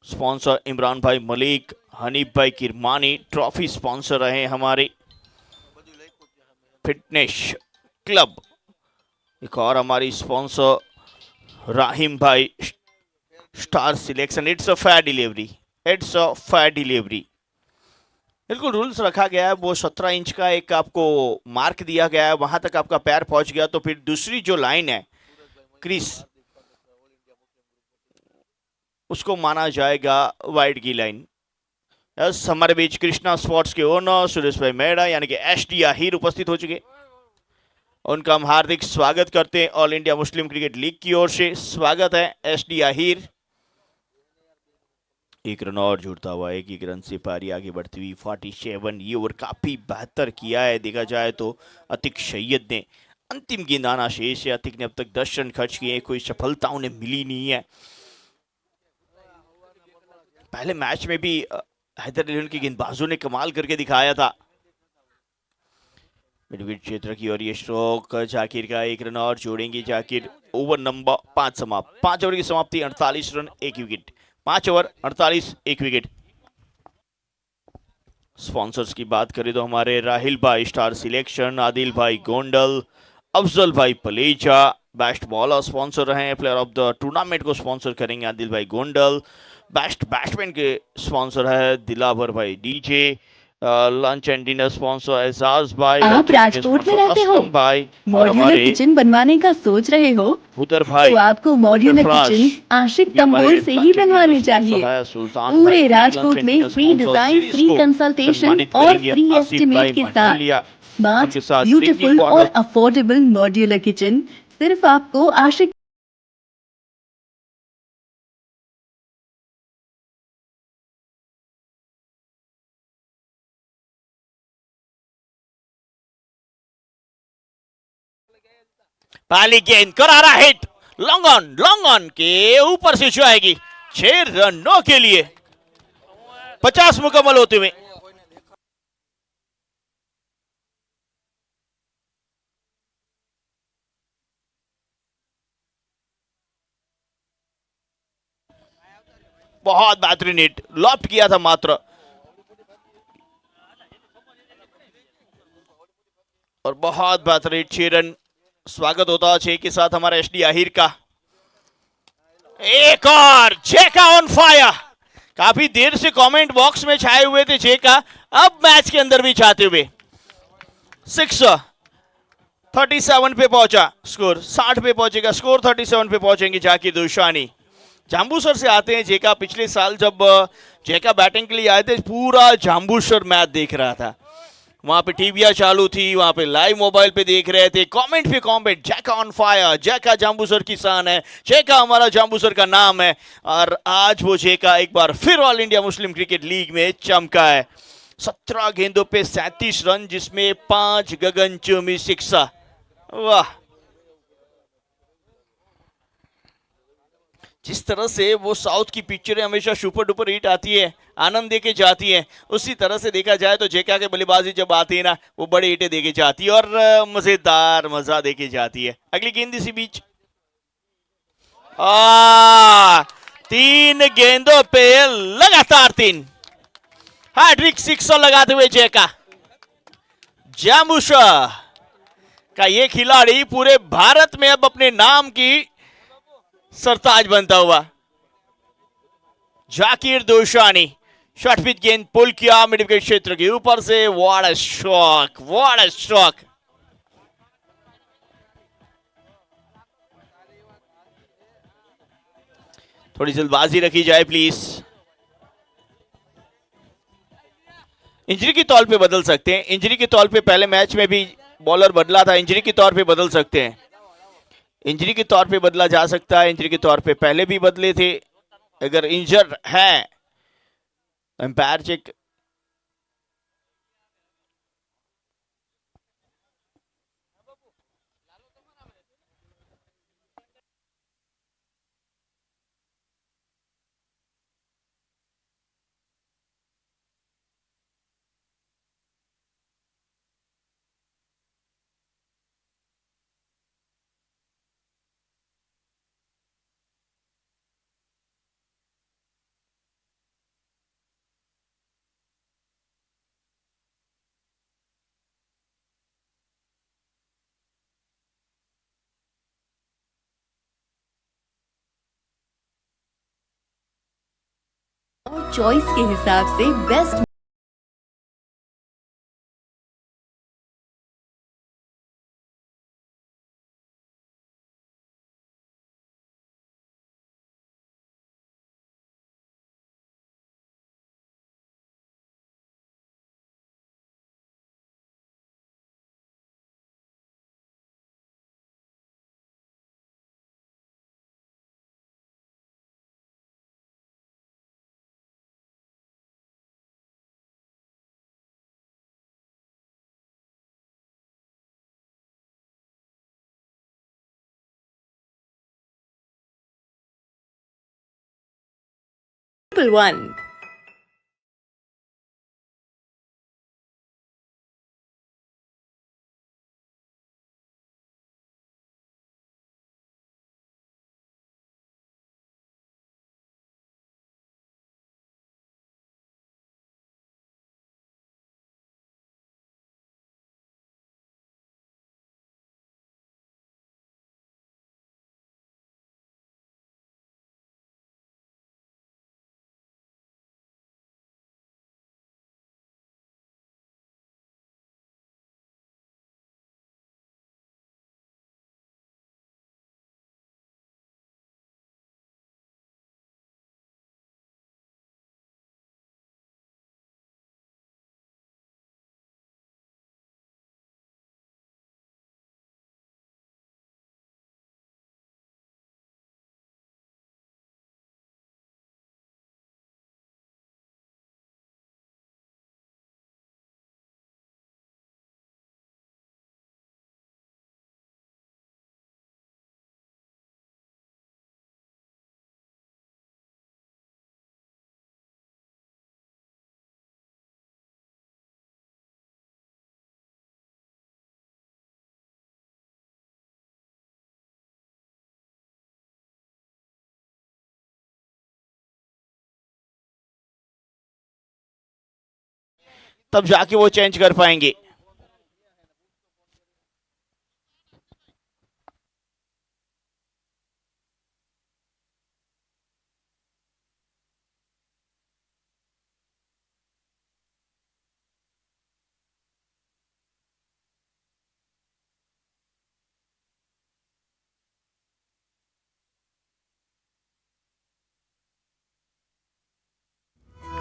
sponsor Imran भाई मलिक, हनीफ भाई किरमानी, ट्रॉफी स्पॉन्सर रहे हमारे फिटनेस क्लब। एक और हमारी स्पॉन्सर राहिम भाई, star selection. It's a fair delivery, it's a fair delivery. बिल्कुल रूल्स रखा गया है, वो 17 इंच का एक आपको मार्क दिया गया है, वहां तक आपका पैर पहुंच गया तो फिर दूसरी जो लाइन है क्रीज, उसको माना जाएगा वाइड की लाइन। यस, हमारे बीच कृष्णा स्पोर्ट्स के ओनर सुरेश भाई मेड़ा यानी कि SD आहिर उपस्थित हो चुके। उनका हम हार्दिक स्वागत करते हैं ऑल इंडिया मुस्लिम क्रिकेट लीग की ओर से। स्वागत है SD आहिर। एक रन और जुड़ता हुआ, एक रन से पारी आगे बढ़ती हुई 47। ये ओवर काफी बेहतर किया है देखा जाए तो अतिक सैयद ने। अंतिम गेंदाना शेष है, अतिक ने अब तक 10 रन खर्च किए, कोई सफलता उन्हें मिली नहीं है। पहले मैच में भी हैदर अली के गेंदबाजों ने कमाल करके दिखाया था। मिडविकेट क्षेत्र की और ये स्ट्रोक जाकिर का, एक रन और जोड़ेंगे जाकिर। ओवर नंबर 5 समाप्त। 5 ओवर की समाप्ति, 48 run 1 wicket. 5 over 48 1 wicket. Sponsors की बात करें तो हमारे राहिल भाई स्टार सिलेक्शन, आदिल भाई गोंडल, अफजल भाई पलेजा बेस्ट बॉलर स्पॉन्सर रहे। प्लेयर ऑफ द टूर्नामेंट को स्पॉन्सर करेंगे आदिल भाई गोंडल। बेस्ट बैट्समैन के स्पॉन्सर है दिलावर भाई DJ। Lunch and dinner sponsor Ejaz भाई। आप राजकोट में रहते हो, असलम भाई और मॉड्यूलर हमारे किचन बनवाने का सोच रहे हो, उधर भाई तो आपको मॉड्यूलर सरफराज, किचन आशिक ये हमारे तंबोल से ही प्लास्टिक बनवाने की चाहिए। है, सुल्तान पूरे भाई, राजकोट लंच में and free dinner design, sponsor free को कंसल्टेशन सम्मानित और करेंगे फ्री आसिफ एस्टिमेट भाई के साथ मठालिया। स्मार्ट, उनके साथ ब्यूटीफुल drinking और water। अफोर्डेबल मॉड्यूलर किचन सिर्फ आपको आशिक पहली गेंद करारा हिट, लॉन्ग ऑन के ऊपर से जाएगी 6 रनों के लिए। 50 मुकम्मल होते हुए बहुत बेहतरीन हिट, लॉफ्ट किया था मात्र। और बहुत बेहतरीन 6 रन। स्वागत होता है 6 के साथ हमारा SD आहिर का। एक और जेका ऑन फायर। काफी देर से कमेंट बॉक्स में छाए हुए थे जेका, अब मैच के अंदर भी छाते हुए। 6 37 पे पहुंचा स्कोर, 60 पे पहुंचेगा स्कोर, 37 पे पहुंचेंगे जाकिर दोशानी। जांबूसर से आते हैं जेका। पिछले साल जब जेका बैटिंग के लिए आए थे, पूरा जांबूसर मैच देख रहा था। वहां पे टीवियां चालू थी, वहां पे लाइव मोबाइल पे देख रहे थे, कमेंट पे कमेंट, जैका ऑन फायर, जैका जांबूसर की शान है, जैका हमारा जांबूसर का नाम है। और आज वो जैका एक बार फिर ऑल इंडिया मुस्लिम क्रिकेट लीग में चमका है। 17 गेंदों पे 37 रन, जिसमें 5 गगनचुंबी सिक्सा। वाह, जिस तरह से वो साउथ की पिक्चरें हमेशा सुपर डुपर हिट आती है, आनंद देके जाती है, उसी तरह से देखा जाए तो जेका के बल्लेबाजी जब आती है ना, वो बड़े हिटे देके जाती है और मजेदार मजा देके जाती है। अगली गेंद इसी बीच 3 गेंदों पे लगातार 3 हैट्रिक सिक्सर लगाते हुए जेका। जांबूसर का ये खिलाड़ी पूरे भारत में अब अपने नाम की सरताज बनता हुआ। जाकिर दोशानी शॉर्ट पिच गेंद पुल किया मिड विकेट क्षेत्र के ऊपर से। What a stroke, what a stroke. थोड़ी जल्दबाजी रखी जाए प्लीज। इंजरी के तौर पे बदल सकते हैं, इंजरी के तौर पे पहले मैच में भी बॉलर बदला था, इंजरी के तौर पे बदल सकते हैं। इंजरी के तौर पे बदला जा सकता है, इंजरी के तौर पे पहले भी बदले थे। अगर इंजर है एम्पायर चेक चॉइस के हिसाब से बेस्ट 1. तब जाके वो चेंज कर पाएंगे।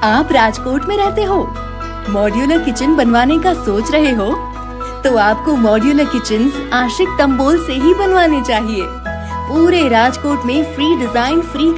आप राजकोट में रहते हो? मॉड्यूलर किचन बनवाने का सोच रहे हो? तो आपको मॉड्यूलर किचन्स आशिक तंबोल से ही बनवाने चाहिए। पूरे राजकोट में फ्री डिजाइन, फ्री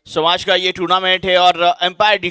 समाज का ये टूर्नामेंट है और एम्पायर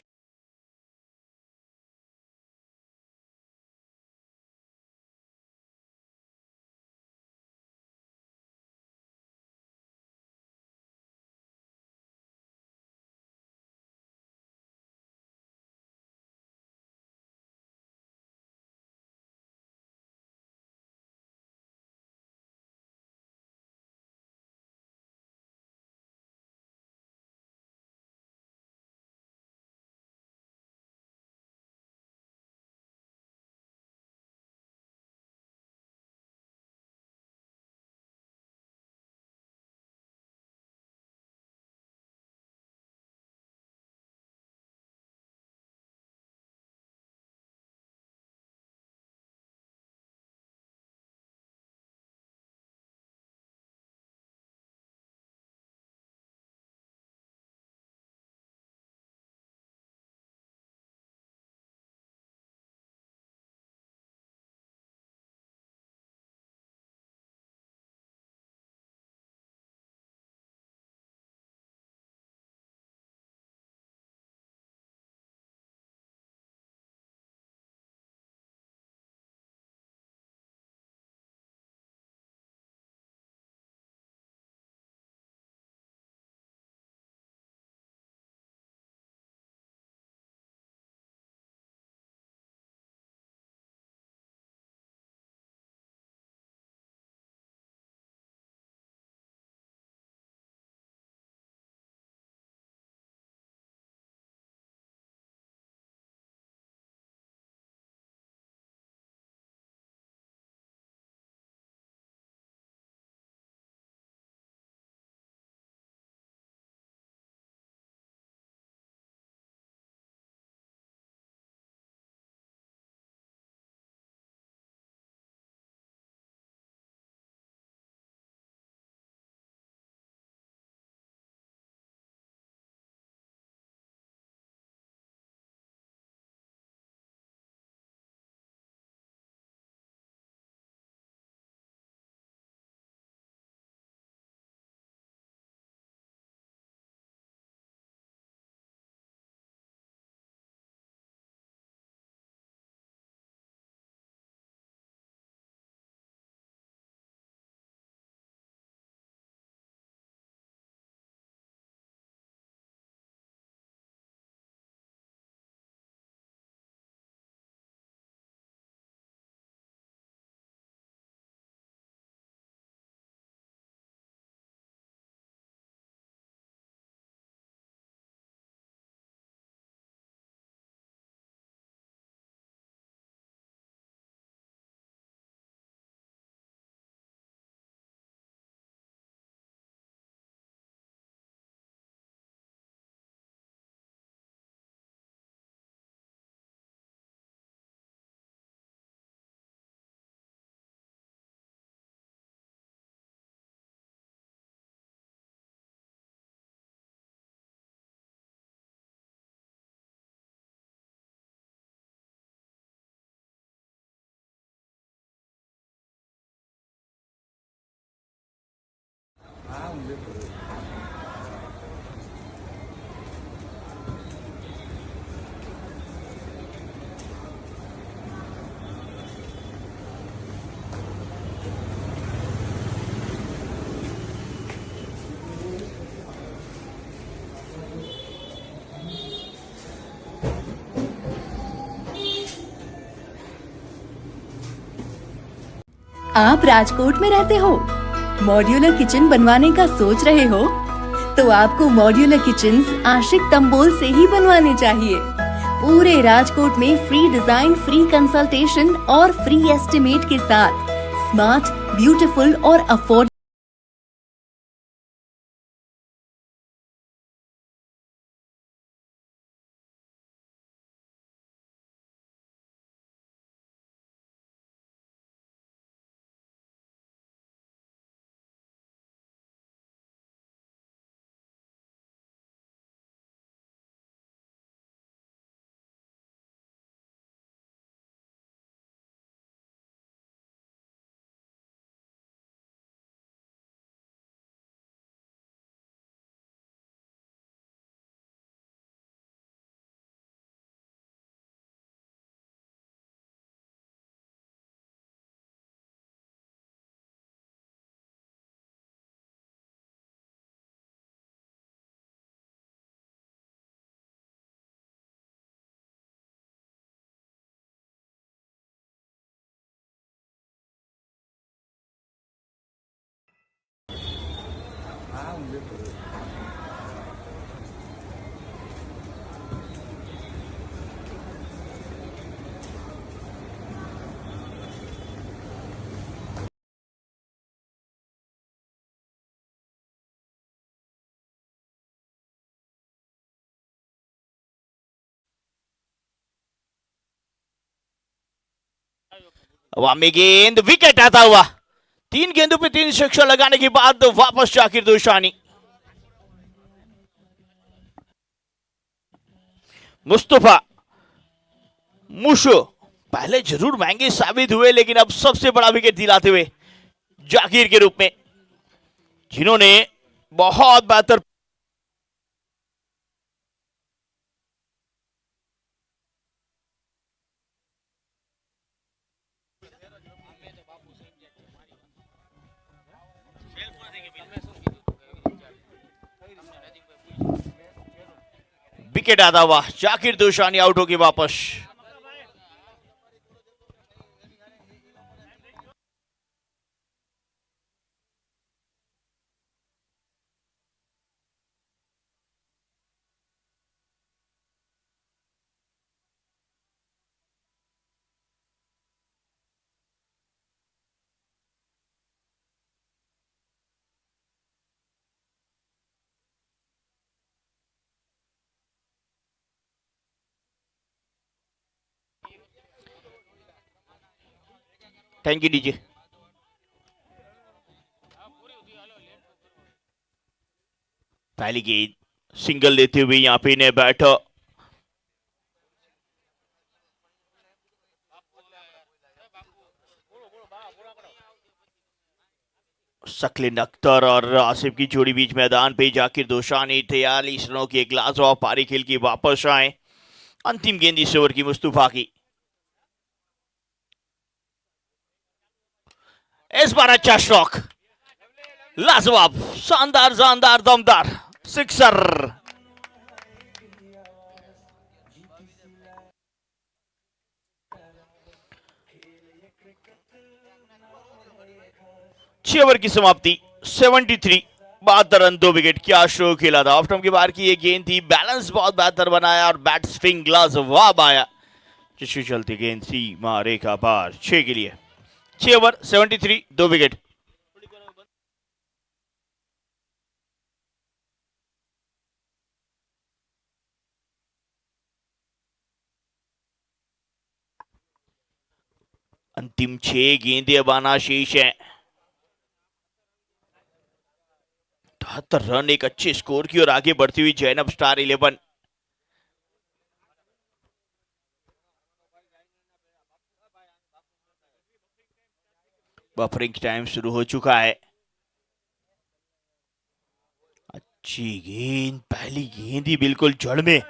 आप राजकोट में रहते हो, मॉड्यूलर किचन बनवाने का सोच रहे हो, तो आपको मॉड्यूलर किचन्स आशिक तंबोल से ही बनवाने चाहिए। पूरे राजकोट में फ्री डिजाइन, फ्री कंसल्टेशन और फ्री एस्टिमेट के साथ स्मार्ट, ब्यूटीफुल और अफोर्डेबल अवामी गेंद, विकेट आता हुआ। 3 गेंदों पे 3 छक्का लगाने के बाद वापस जाकिर दोशानी। मुस्तफा मुशो पहले जरूर महंगे साबित हुए, लेकिन अब सबसे बड़ा विकेट दिलाते हुए जाकिर के रूप में, जिन्होंने बहुत बेहतर विकेट आता हुआ। जाकिर दोशानी आउट होगी वापस। Thank you DJ. पहली गेंद सिंगल लेते हुए यहां पे ने बैठा शक्लिन अख्तर और आसिफ की जोड़ी बीच मैदान पे। जाकिर दोशानी 43 रनों की एक लाजवाब पारी खेल के वापस आए। अंतिम गेंद इस ओवर की मुस्तफा की। इस बार अच्छा स्ट्रोक, लाजवाब, शानदार, शानदार, दमदार सिक्सर। छह ओवर की समाप्ति, 73, 72 रन, 2 विकेट। क्या शो खेला था। ऑफ टर्म के बाहर की ये गेंद थी, बैलेंस बहुत बेहतर बनाया और बैट स्विंग लाजवाब आया, जिसके चलते गेंद सीमा रेखा पार 6 के लिए। 6 ओवर 73, 2 विकेट। अंतिम 6 गेंदें अब आना शेष है। 78 रन, एक अच्छे स्कोर की ओर आगे बढ़ती हुई जैनब स्टार 11। बफरिंग टाइम शुरू हो चुका है। अच्छी गेंद, पहली गेंद ही बिल्कुल जड़ में।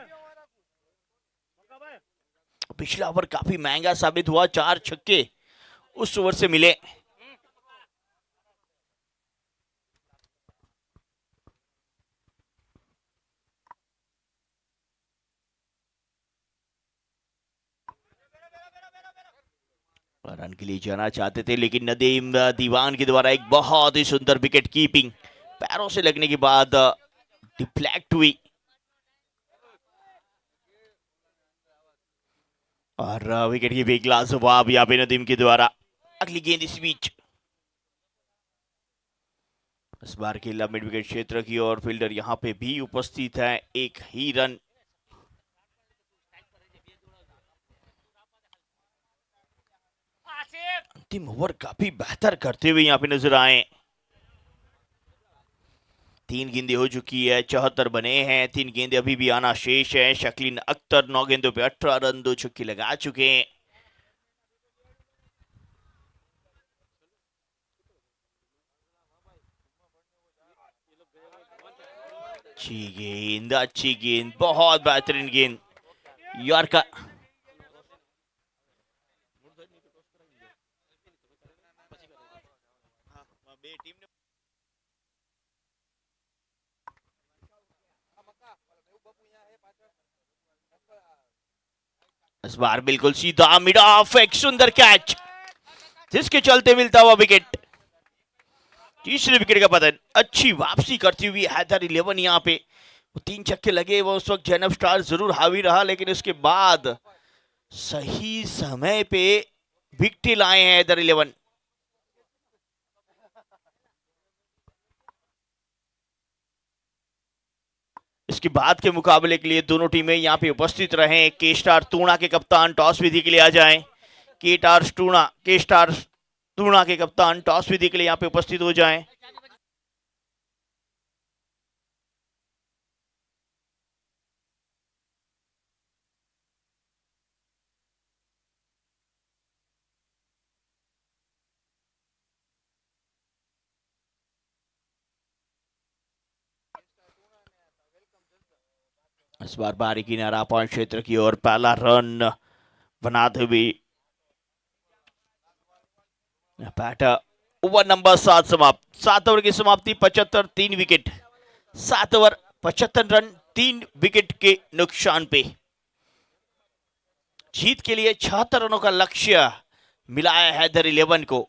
पिछला ओवर काफी महंगा साबित हुआ, 4 छक्के उस ओवर से मिले। रन के लिए जाना चाहते थे, लेकिन नदीम दीवान के द्वारा एक बहुत ही सुंदर विकेट कीपिंग, पैरों से लगने के बाद डिफ्लेक्ट हुई और विकेट की भी लाजवाब यहाँ पे नदीम के द्वारा। अगली गेंद इस बीच, इस बार खेला मिड विकेट क्षेत्र की और फील्डर यहाँ पे भी उपस्थित है। एक ही रन। अंतिम ओवर काफी बेहतर करते हुए यहाँ पे नजर आए। 3 गेंदें हो चुकी है, 74 बने हैं। 3 गेंदें अभी भी आना शेष है। शक्लिन अख्तर 9 गेंदों पे 18 रन, 2 छक्के लगा चुके हैं। अच्छी गेंद, बहुत बेहतरीन गेंद यॉर्कर। इस बार बिल्कुल सीधा मिड ऑफ, एक सुंदर कैच जिसके चलते मिलता हुआ विकेट, तीसरे विकेट का पतन। अच्छी वापसी करती हुई हैदर 11 यहाँ पे, वो 3 छक्के लगे, वो उस वक्त जैनब स्टार जरूर हावी रहा, लेकिन उसके बाद सही समय पे विकेट लाए हैं हैदर 11। इसके बाद के मुकाबले के लिए दोनों टीमें यहाँ पे उपस्थित रहे। के स्टार तूणा के कप्तान टॉस विधि के लिए आ जाएं। के स्टार तूणा के कप्तान टॉस विधि के लिए यहाँ पे उपस्थित हो जाएं। इस बार बारीकी नारा पॉइंट क्षेत्र की ओर पहला रन बनाते हुए बैटर। ओवर नंबर 7 समाप्त। 7 ओवर की समाप्ति 75 3 विकेट। 7 ओवर 75 रन 3 विकेट के नुकसान पे जीत के लिए 76 रनों का लक्ष्य मिला है हैदर 11 को।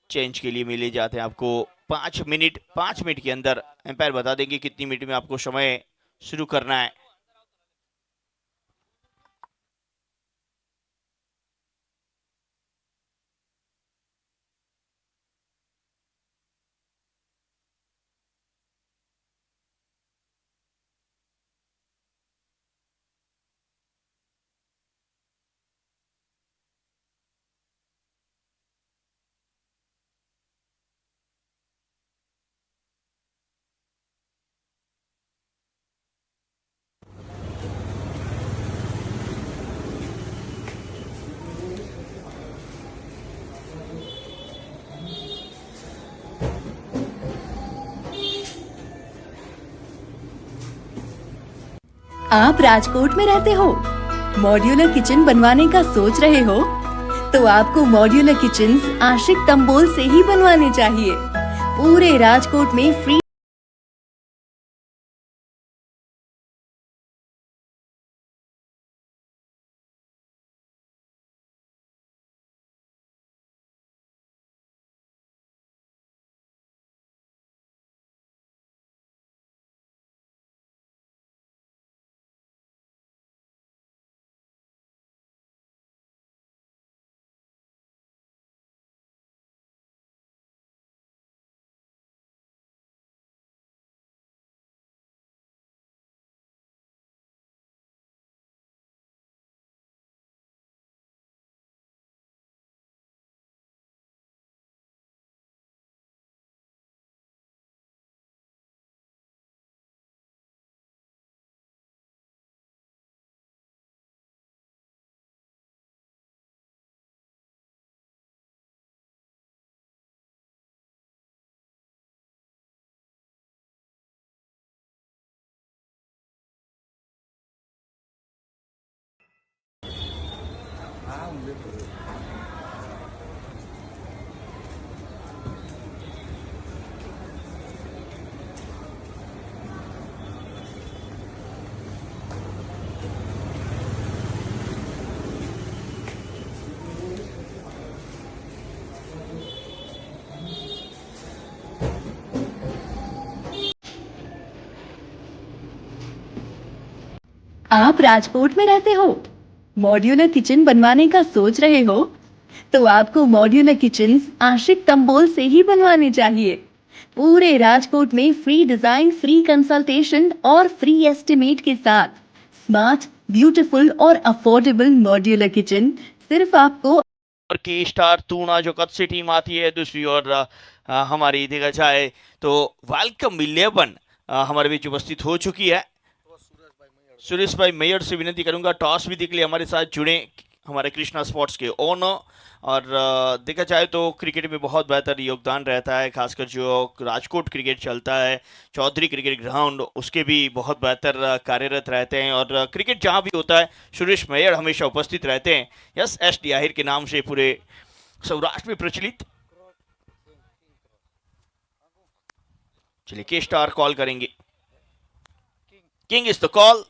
चेंज के लिए मिले जाते हैं आपको 5 मिनट। 5 मिनट के अंदर एम्पायर बता देंगे कितनी मिनट में आपको समय शुरू करना है। आप राजकोट में रहते हो, मॉड्यूलर किचन बनवाने का सोच रहे हो, तो आपको मॉड्यूलर किचन्स आशिक तंबोल से ही बनवाने चाहिए। पूरे राजकोट में फ्री आप राजकोट में रहते हो, मॉड्यूलर किचन बनवाने का सोच रहे हो, तो आपको मॉड्यूलर किचन्स आशिक तंबोल से ही बनवाने चाहिए। पूरे राजकोट में फ्री डिजाइन, फ्री कंसल्टेशन और फ्री एस्टिमेट के साथ स्मार्ट, ब्यूटीफुल और अफोर्डेबल मॉड्यूलर किचन सिर्फ आपको। और के स्टार तूणा जो कद से टीम आती है, दूसरी ओर हमारी देखा जाए तो वेलकम 11 हमारे बीच उपस्थित हो चुकी है। सुरेश भाई मैयर से विनती करूंगा टॉस विधि के लिए हमारे साथ जुड़े, हमारे कृष्णा स्पोर्ट्स के ओनर। और देखा जाए तो क्रिकेट में बहुत बेहतर योगदान रहता है, खासकर जो राजकोट क्रिकेट चलता है, चौधरी क्रिकेट ग्राउंड, उसके भी बहुत बेहतर कार्यरत रहते हैं। और क्रिकेट जहां भी होता है सुरेश मैयर हमेशा उपस्थित रहते हैं। यस, एस डी आहिर के नाम से पूरे सौराष्ट्र में प्रचलित। चलिए के स्टार कॉल करेंगे। King is the call.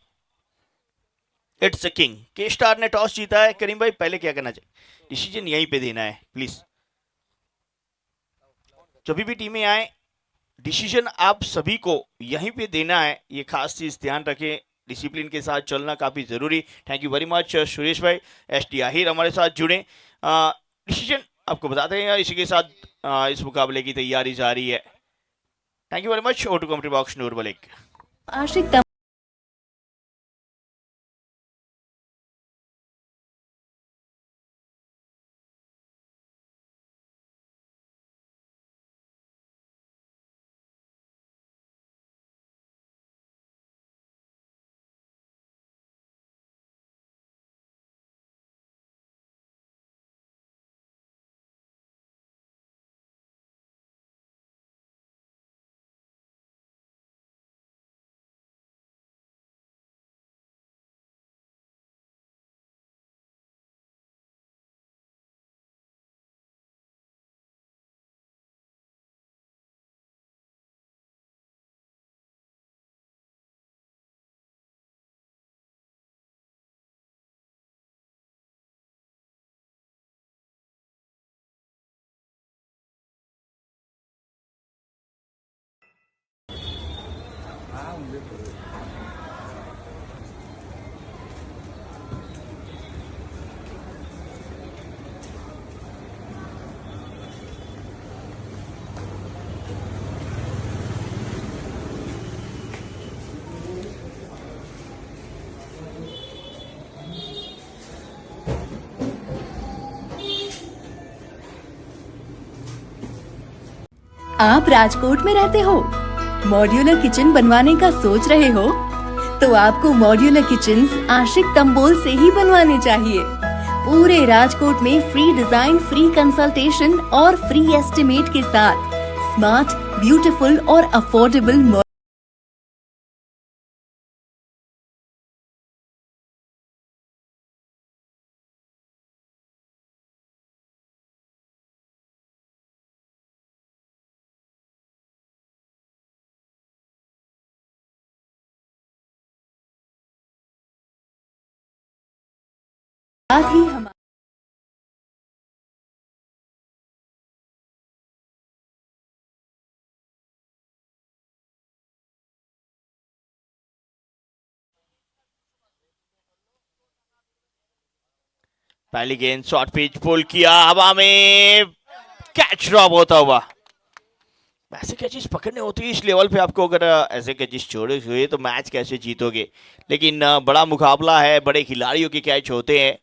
It's a king. के स्टार ने टॉस जीता है। करीम भाई पहले क्या करना चाहिए? डिसीजन यहीं पे देना है प्लीज। जब भी टीमें आए डिसीजन आप सभी को यहीं पे देना है, ये खास चीज ध्यान रखें। डिसिप्लिन के साथ चलना काफी जरूरी। Thank you very much Suresh भाई। एस टी आहिर हमारे साथ जुड़े। डिसीजन आपको बताते हैं, इसी के साथ इस मुकाबले की तैयारी जारी है। Thank you very much. ओ to commentary box Noor Malik. Ashiq आप राजकोट में रहते हो, मॉड्यूलर किचन बनवाने का सोच रहे हो, तो आपको मॉड्यूलर किचन्स आशिक तंबोल से ही बनवाने चाहिए। पूरे राजकोट में फ्री डिजाइन, फ्री कंसल्टेशन और फ्री एस्टिमेट के साथ स्मार्ट, ब्यूटीफुल और अफोर्डेबल साथ ही हमारे पहली गेंद शॉर्ट पिच पुल किया, हवा में कैच ड्रॉप होता हुआ। ऐसे कैचेस पकड़ने होते हैं इस लेवल पे आपको। अगर ऐसे कैचेस छोड़े हुए तो मैच कैसे जीतोगे। लेकिन बड़ा मुकाबला है, बड़े खिलाड़ियों के कैच होते हैं,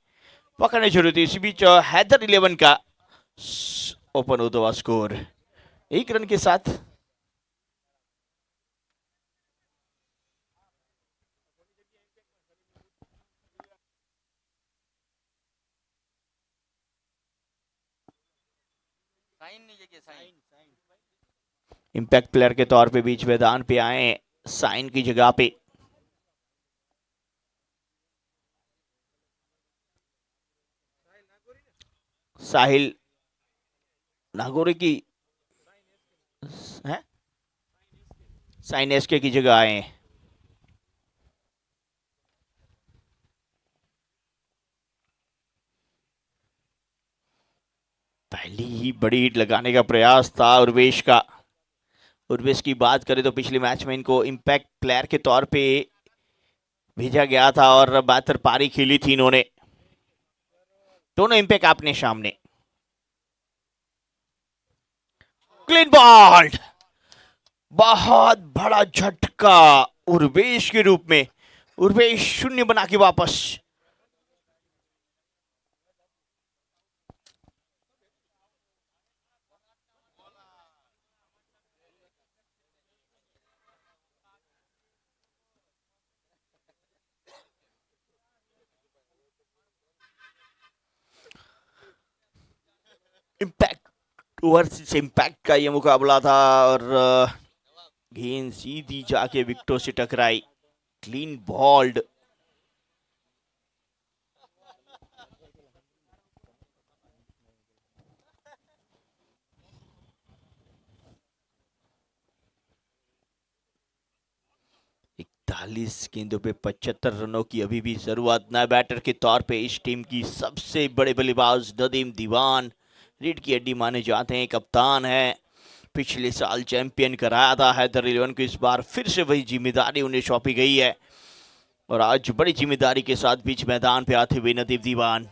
पकड़ने जरूरी थी। इसी बीच हैदर 11 का ओपन होता हुआ स्कोर 1 रन के साथ। इम्पैक्ट प्लेयर के तौर पे बीच मैदान पे आए साइन की जगह पे। साहिल नागौरी की है, साइन एसके की जगह आए। पहली ही बड़ी हिट लगाने का प्रयास था उर्वेश का। उर्वेश की बात करें तो पिछले मैच में इनको इम्पैक्ट प्लेयर के तौर पे भेजा गया था और 72 पारी खेली थी इन्होंने। दोनों इम्पैक्ट अपने सामने। क्लीन बॉल, बहुत बड़ा झटका उर्वेश के रूप में। उर्वेश शून्य बना के वापस। इम्पैक्ट वर्सेस इम्पैक्ट का ये मुकाबला था और गेंद सीधी जाके विकेटों से टकराई। Clean bold. 40 गेंदों पे 75 रनों की अभी भी जरूरत। नए बैटर के तौर पे इस टीम की सबसे बड़े बल्लेबाज नदीम दीवान, रीढ़ की हड्डी माने जाते हैं, कप्तान है, पिछले साल चैंपियन कराया था हैदर 11 को। इस बार फिर से वही जिम्मेदारी उन्हें सौंपी गई है और आज बड़ी जिम्मेदारी के साथ बीच मैदान पे आते हुए नदीम दीवान।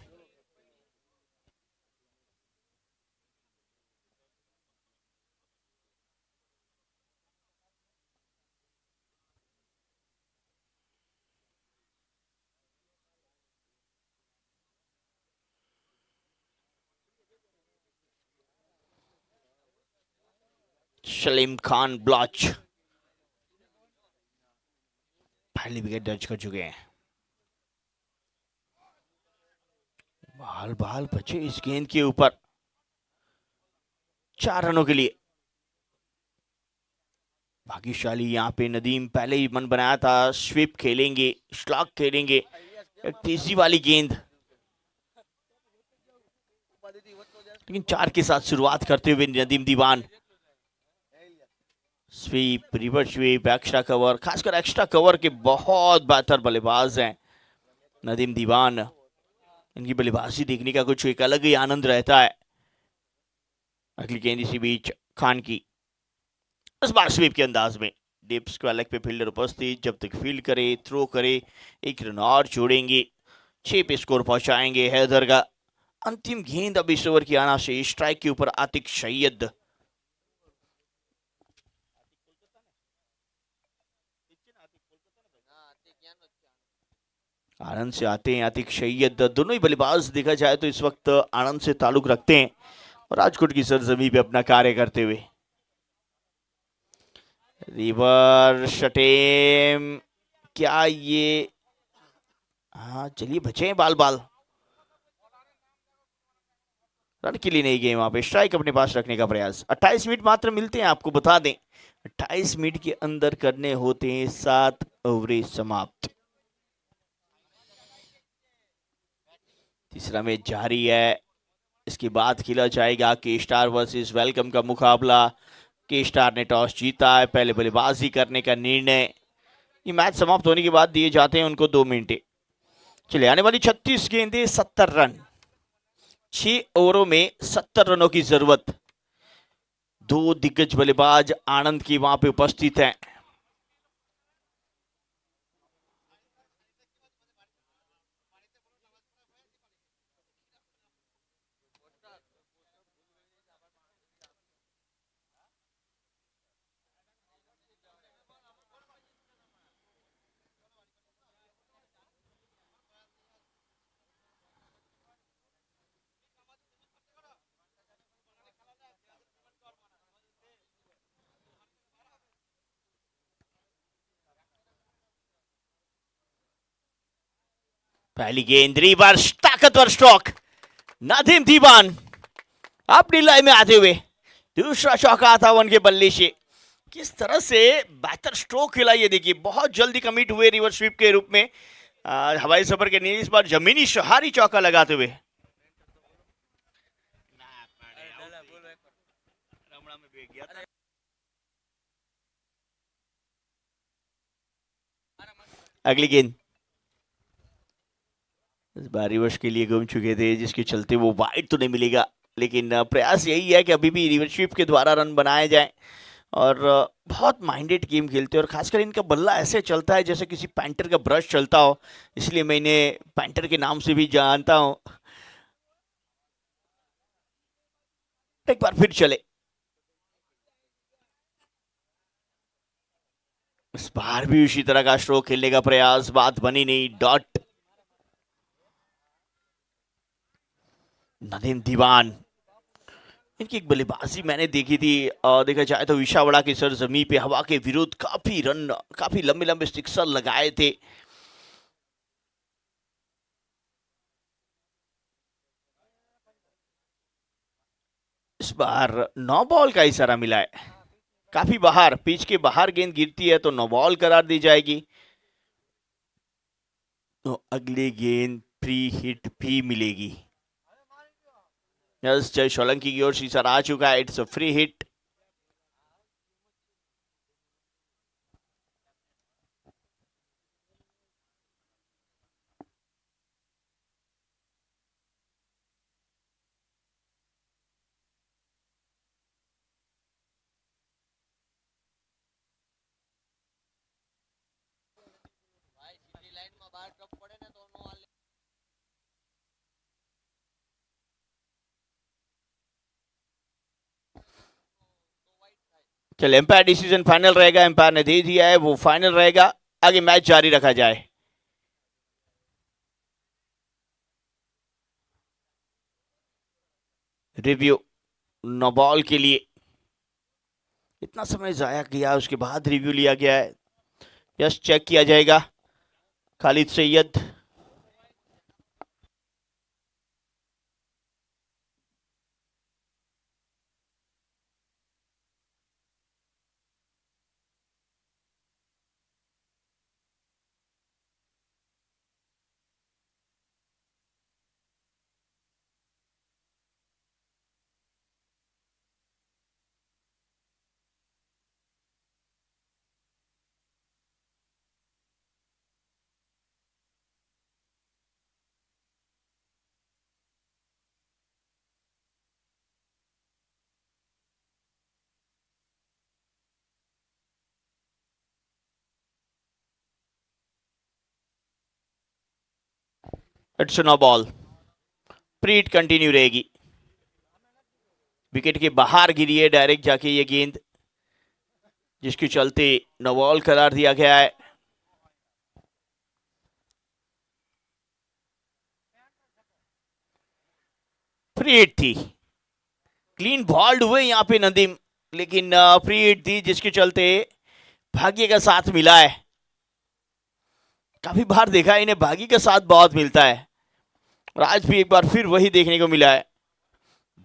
सलीम खान ब्लॉच पहली विकेट दर्ज कर चुके हैं। बाल बाल बचे इस गेंद के ऊपर 4 रनों के लिए। भाग्यशाली यहाँ पे नदीम, पहले ही मन बनाया था स्वीप खेलेंगे, स्लॉग खेलेंगे, एक तेजी वाली गेंद, लेकिन 4 के साथ शुरुआत करते हुए Nadeem Diwan sweep, reverse sweep, extra cover, खासकर एक्स्ट्रा कवर के बहुत बेहतर बल्लेबाज हैं नदीम दीवान। इनकी बल्लेबाजी देखने का कुछ एक अलग ही आनंद रहता है। अगली गेंद इसी बीच खान की, इस बार स्वीप के अंदाज में, डीप स्क्वायर लेग पे फील्डर उपस्थित, जब तक फील्ड करे, थ्रो करे, 1 रन और जोड़ेंगे, 6 पे स्कोर पहुंचाएंगे हैदर का। अंतिम गेंद अब इस ओवर की आना से स्ट्राइक के ऊपर आतिक सैयद। आनंद से आते हैं आतिक सैयद। दोनों ही बल्लेबाज देखा जाए तो इस वक्त आनंद से ताल्लुक रखते हैं और राजकोट की सरजमी पे अपना कार्य करते हुए। रिवर्स अटेम, क्या ये, हाँ चलिए बचे हैं बाल बाल, रन के लिए नहीं गए वहां पे, स्ट्राइक अपने पास रखने का प्रयास। 28 मिनट मात्र मिलते हैं, आपको बता दें 28 मिनट के अंदर करने होते हैं 7 ओवर समाप्त। तीसरा मैच जारी है, इसके बाद खेला जाएगा के स्टार वर्सेस वेलकम का मुकाबला। के स्टार ने टॉस जीता है, पहले बल्लेबाजी करने का निर्णय। ये मैच समाप्त होने के बाद दिए जाते हैं उनको 2 मिनट। चले आने वाली 36 गेंदें, 70 रन, 6 ओवरों में 70 रनों की जरूरत। 2 दिग्गज बल्लेबाज आनंद की वहां पे उपस्थित हैं। पहली गेंद, रिवर्स, ताकतवर स्ट्रोक, नदीम दीवान अपनी लाइन में आते हुए दूसरा चौका था उनके बल्ले से। किस तरह से बेहतर स्ट्रोक खेला ये देखिए, बहुत जल्दी कमिट हुए रिवर्स स्वीप के रूप में हवाई सफर के लिए, इस बार जमीनी शहारी चौका लगाते हुए। अगली गेंद इस बार रिवर्स के लिए घूम चुके थे, जिसके चलते वो वाइड तो नहीं मिलेगा, लेकिन प्रयास यही है कि अभी भी रिवर्स स्वीप के द्वारा रन बनाए जाएं। और बहुत माइंडेड गेम खेलते हैं और खासकर इनका बल्ला ऐसे चलता है जैसे किसी पैंटर का ब्रश चलता हो, इसलिए मैं इन्हें पैंटर के नाम से भी जानता हूं। एक बार फिर चले, इस बार भी उसी तरह का स्ट्रोक खेलने का प्रयास, बात बनी नहीं, डॉट। नदीम दीवान, इनकी एक बल्लेबाजी मैंने देखी थी, देखा जाए तो विशावड़ा की सरजमी पे हवा के विरुद्ध काफी रन, काफी लंबे लंबे सिक्सर लगाए थे। इस बार 9 बॉल का इशारा मिला है, काफी बाहर, पिच के बाहर गेंद गिरती है तो 9 बॉल करार दी जाएगी। तो अगली गेंद फ्री हिट भी मिलेगी। यस, जय सोलंकी की ओर से इशारा आ चुका है, इट्स अ फ्री हिट। चल एम्पायर डिसीजन फाइनल रहेगा, एम्पायर ने दे दिया है, वो फाइनल रहेगा। आगे मैच जारी रखा जाए। रिव्यू नो बॉल के लिए इतना समय जाया किया, उसके बाद रिव्यू लिया गया है। यस, चेक किया जाएगा। Khalid Syed it's no ball. प्रीट कंटिन्यू रहेगी। विकेट के बाहर गिरी है डायरेक्ट जाके ये गेंद, जिसके चलते नो बॉल करार दिया गया है। प्रीट थी, क्लीन बॉल्ड हुए यहाँ पे नदीम, लेकिन प्रीट थी जिसके चलते भाग्य का साथ मिला है। काफी बार देखा है इन्हें भाग्य का साथ बहुत मिलता है, और आज भी एक बार फिर वही देखने को मिला है।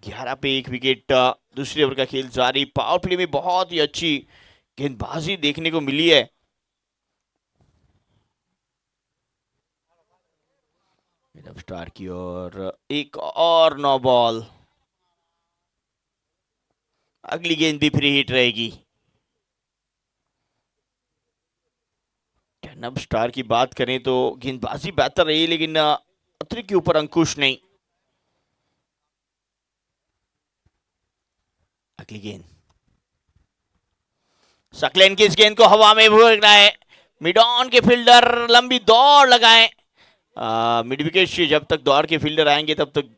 11 पे 1 विकेट। दूसरे ओवर का खेल जारी। पावर प्ले में बहुत ही अच्छी गेंदबाजी देखने को मिली है। मिड स्टार की ओर एक और नो बॉल। अगली गेंद भी फ्री हिट रहेगी। नब स्टार की बात करें तो गेंदबाजी बेहतर रही, लेकिन अतरी के ऊपर अंकुश नहीं। अगली गेंद सकलेन की इस गेंद को हवा में फेंकना है। मिड ऑन के फील्डर लंबी दौड़ लगाएं। मिड विकेट से जब तक दौड़ के फील्डर आएंगे तब तक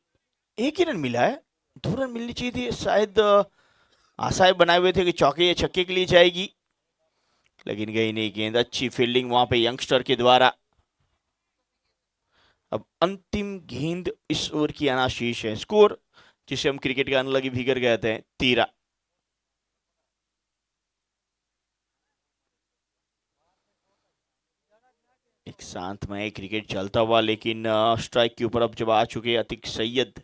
एक ही रन मिला है। 2 रन मिलनी चाहिए थी, शायद आशाएं बनाए हुए थे कि चौके या छक्के के लिए जाएगी, लेकिन गई नहीं गेंद। अच्छी फील्डिंग वहां पे यंगस्टर के द्वारा। अब अंतिम गेंद इस ओवर की आना शेष है। स्कोर जिसे हम क्रिकेट का अलग ही फिगर कहते हैं, 13। एक शांतमय क्रिकेट चलता हुआ, लेकिन स्ट्राइक के ऊपर अब जब आ चुके अतीक सैयद।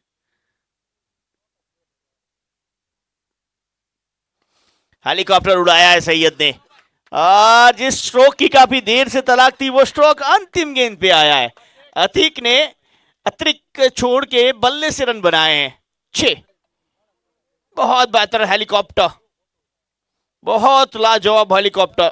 हेलीकॉप्टर उड़ाया है सैयद ने। जिस स्ट्रोक की काफी देर से तलाक थी, वो स्ट्रोक अंतिम गेंद पे आया है। अतीक ने अतिरिक्त छोड़ के बल्ले से रन बनाए हैं, 6। बहुत बेहतर हेलीकॉप्टर, बहुत लाजवाब हेलीकॉप्टर।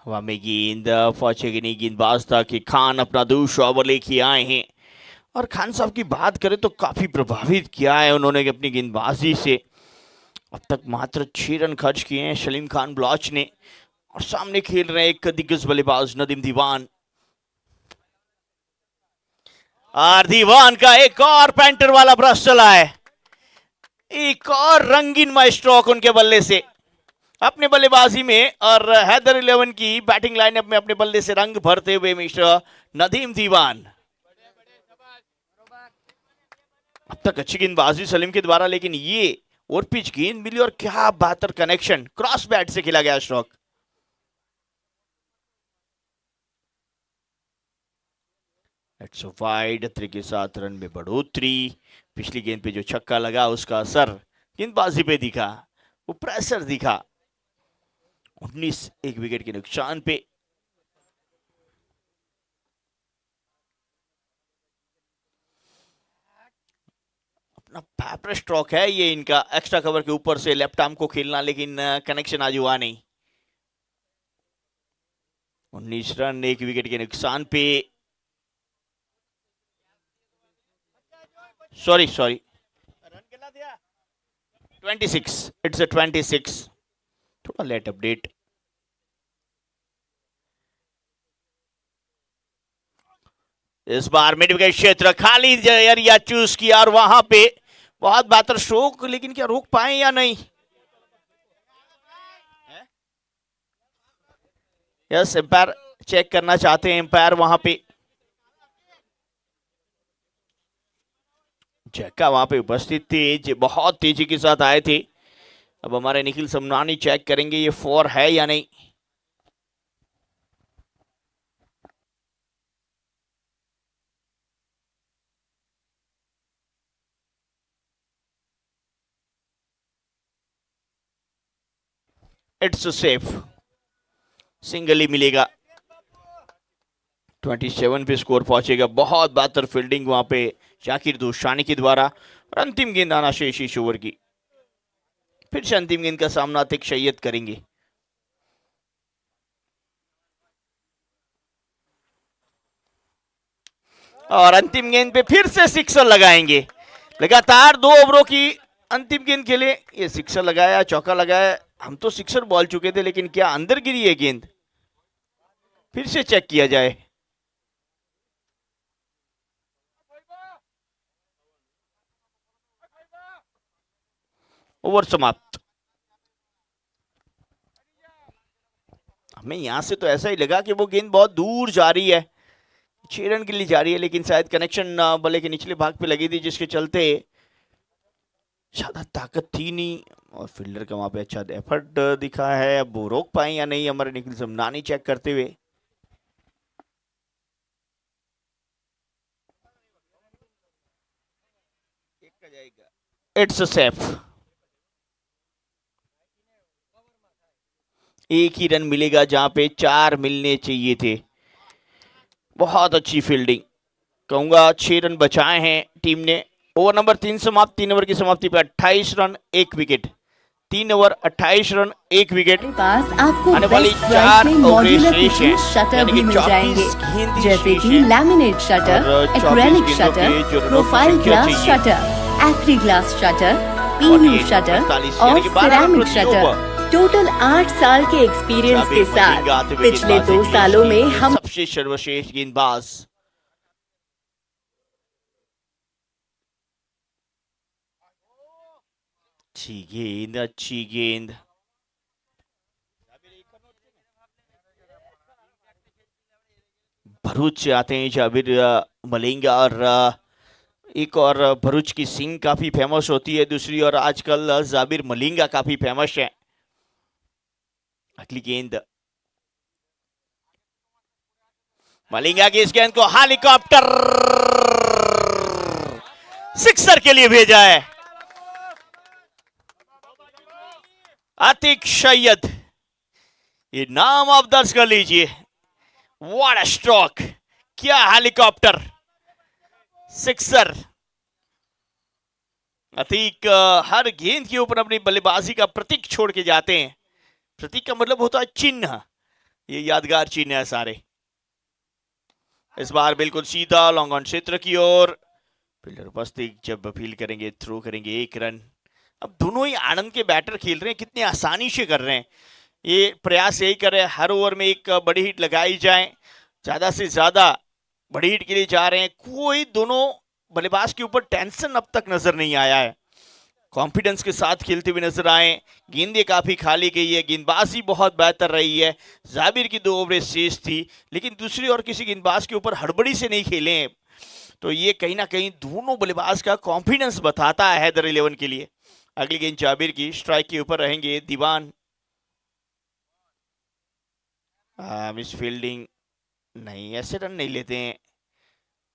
हवा में गेंद पहुंचेगी नहीं। गेंदबाज था कि खान अपना दूसरा ओवर लेके आए हैं, और खान साहब की बात करें तो काफी प्रभावित किया है उन्होंने अपनी गेंदबाजी से। अब तक मात्र 6 रन खर्च किए हैं सलीम खान बलोच ने, और सामने खेल रहे हैं एक दिग्गज बल्लेबाज नदीम दीवान। और दीवान का एक और पेंटर वाला ब्रश चला है, एक और रंगीन माइस्ट्रोक उनके बल्ले से अपने बल्लेबाजी में, और हैदर 11 की बैटिंग लाइनअप में अपने बल्ले से रंग भरते हुए मिस्टर नदीम दीवान। अब तक अच्छी गेंदबाजी सलीम के द्वारा, लेकिन ये और पिच गेंद मिली और क्या बेहतर कनेक्शन, क्रॉस बैट से खेला गया स्ट्रोक। इट्स वाइड, खतरे के साथ रन में बढ़ोतरी। पिछली गेंद पे जो छक्का लगा उसका असर गेंदबाजी पे दिखा, वो प्रेशर दिखा। 19 एक विकेट के नुकसान पे। अपना फेवरेट स्ट्रोक है ये इनका, एक्स्ट्रा कवर के ऊपर से लेफ्ट आर्म को खेलना, लेकिन कनेक्शन आज हुआ नहीं। 19 रन एक विकेट के नुकसान पे। सॉरी 26, इट्स अ 26, थोड़ा लेट अपडेट। इस बार मिड विकेट क्षेत्र खाली एरिया चूज किया, और वहां पे बहुत बेहतर स्ट्रोक, लेकिन क्या रोक पाए या नहीं। यस, एम्पायर चेक करना चाहते हैं, एम्पायर वहां पे जक्का वहां पे उपस्थित थे, बहुत तेजी के साथ आए थे। अब हमारे निखिल समनानी चेक करेंगे ये 4 है या नहीं। इट्स सेफ, सिंगल ही मिलेगा। 27 पे स्कोर पहुंचेगा। बहुत बेहतर फील्डिंग वहां पे जाकिर दोशानी के द्वारा, और अंतिम गेंद आना शेष इस ओवर की। फिर से अंतिम गेंद का सामना अतिक सैयद करेंगे। और अंतिम गेंद पे फिर से सिक्सर लगाएंगे। लगातार 2 ओवरों की अंतिम गेंद खेले, ये सिक्सर लगाया, चौका लगाया। हम तो सिक्सर बॉल चुके थे, लेकिन क्या अंदर गिरी है गेंद? फिर से चेक किया जाए। ओवर समाप्त। हमें यहां से तो ऐसा ही लगा कि वो गेंद बहुत दूर जा रही है, 6 रन के लिए जा रही है, लेकिन शायद कनेक्शन बल्ले के निचले भाग पे लगी थी, जिसके चलते ज्यादा ताकत थी नहीं, और फील्डर का वहां पे अच्छा एफर्ट दिखा है। अब वो रोक पाए या नहीं, हमारे निखिल समनानी चेक करते हुए। इट्स सेफ, एक ही रन मिलेगा जहां पे 4 मिलने चाहिए थे। बहुत अच्छी फील्डिंग, कहूंगा 6 रन बचाए हैं टीम ने। ओवर नंबर 3 समाप्त। 3 ओवर की समाप्ति पे 28 run 1 wicket. 3 over 28 run 1 wicket. हमारे पास आपको आने वाली बेस्ट 4 प्राइस में ओवरें मॉड्यूलर शेष किचन हैं, शटर यानी भी कि मिल 24 जाएंगे, गेंदें जैसे शेष कि हैं। लैमिनेट शटर, और 24 एक्रेलिक गेंदों शटर, के जो रनों की प्रोफाइल संख्या ग्लास चाहिए। शटर, एक्री ग्लास शटर, और पीयू ये शटर 48 और यानी कि 12 रन सिरेमिक प्रति शटर। ओवर। टोटल 8 साल के एक्सपीरियंस जाबिर के साथ मलिंगा आते हुए पिछले गेंदबाजी 2 के लिए सालों इस में टीम के हम सबसे सर्वश्रेष्ठ गेंदबाज। अच्छी गेंद, अच्छी गेंद। भरूच से आते हैं जाबिर मलिंगा, और एक और भरूच की सिंह काफी फेमस होती है, दूसरी और आजकल जाबिर मलिंगा काफी फेमस है। अगली गेंद, मलिंगा की इस गेंद को हेलीकॉप्टर सिक्सर के लिए भेजा है। अतिक सैयद, ये नाम आप दर्ज कर लीजिए। व्हाट अ स्ट्रोक, क्या हेलीकॉप्टर सिक्सर। अतीक हर गेंद के ऊपर अपनी बल्लेबाजी का प्रतीक छोड़ के जाते हैं। प्रतीक का मतलब होता है चिन्ह, ये यादगार चिन्ह है सारे। इस बार बिल्कुल सीधा लॉन्ग ऑन क्षेत्र की ओर, फील्डर उपस्थित, जब फील्ड करेंगे थ्रो करेंगे 1 रन। अब दोनों ही आनंद के बैटर खेल रहे हैं, कितनी आसानी से कर रहे हैं। ये प्रयास यही कर रहे हैं हर ओवर में एक बड़ी हिट लगाई जाए, ज्यादा से ज्यादा बड़ी हिट के लिए जा रहे हैं। कोई दोनों बल्लेबाज के ऊपर टेंशन अब तक नजर नहीं आया है, कॉन्फिडेंस के साथ खेलते हुए नजर आए। गेंदें काफी खाली गई है, गेंदबाजी बहुत बेहतर रही है। जाबिर की 2 ओवरें शेष थी, लेकिन दूसरी और किसी गेंदबाज के ऊपर हड़बड़ी से नहीं खेले हैं। तो ये कहीं ना कहीं दोनों बल्लेबाज का कॉन्फिडेंस बताता है हैदर 11 के लिए। अगली गेंद जाबिर की, स्ट्राइक के ऊपर रहेंगे दीवान। मिस फील्डिंग नहीं, ऐसे रन नहीं लेते हैं,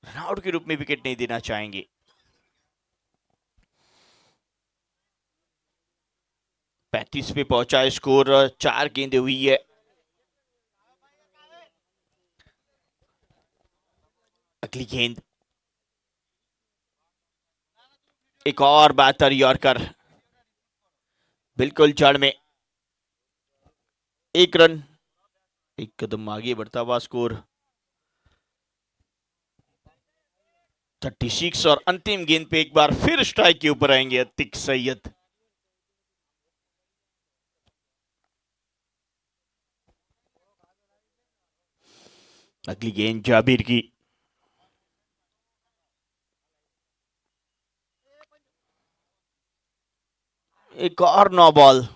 रनआउट के रूप में विकेट नहीं देना चाहेंगे। पैंतीस पे पहुंचा स्कोर, 4 गेंदें हुई है। अगली गेंद, एक और बेहतर यॉर्कर, बिल्कुल जड़ में, 1 रन, 1 कदम आगे बढ़ता हुआ स्कोर 36। और अंतिम गेंद पे एक बार फिर स्ट्राइक के ऊपर आएंगे अतिक सैयद। अगली गेंद जाबिर की, एक और 9 बॉल।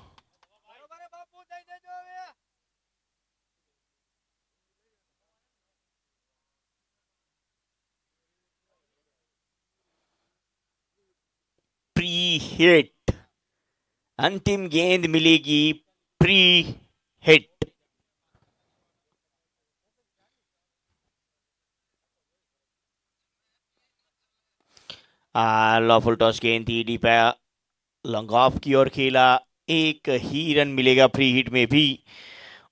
प्री हिट, अंतिम गेंद मिलेगी प्री हिट। लॉफुल टॉस गेंद थी, डी पे लॉन्ग ऑफ की ओर खेला, 1 ही रन मिलेगा प्री हिट में भी।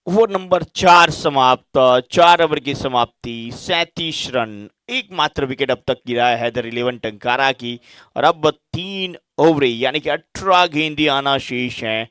ओवर नंबर 4 समाप्त, 4 ओवर की समाप्ति, 37 रन, एकमात्र विकेट अब तक गिरा है हैदर 11 टंकारा की। और अब 3 ओवर यानी कि 18 गेंदें आना शेष हैं।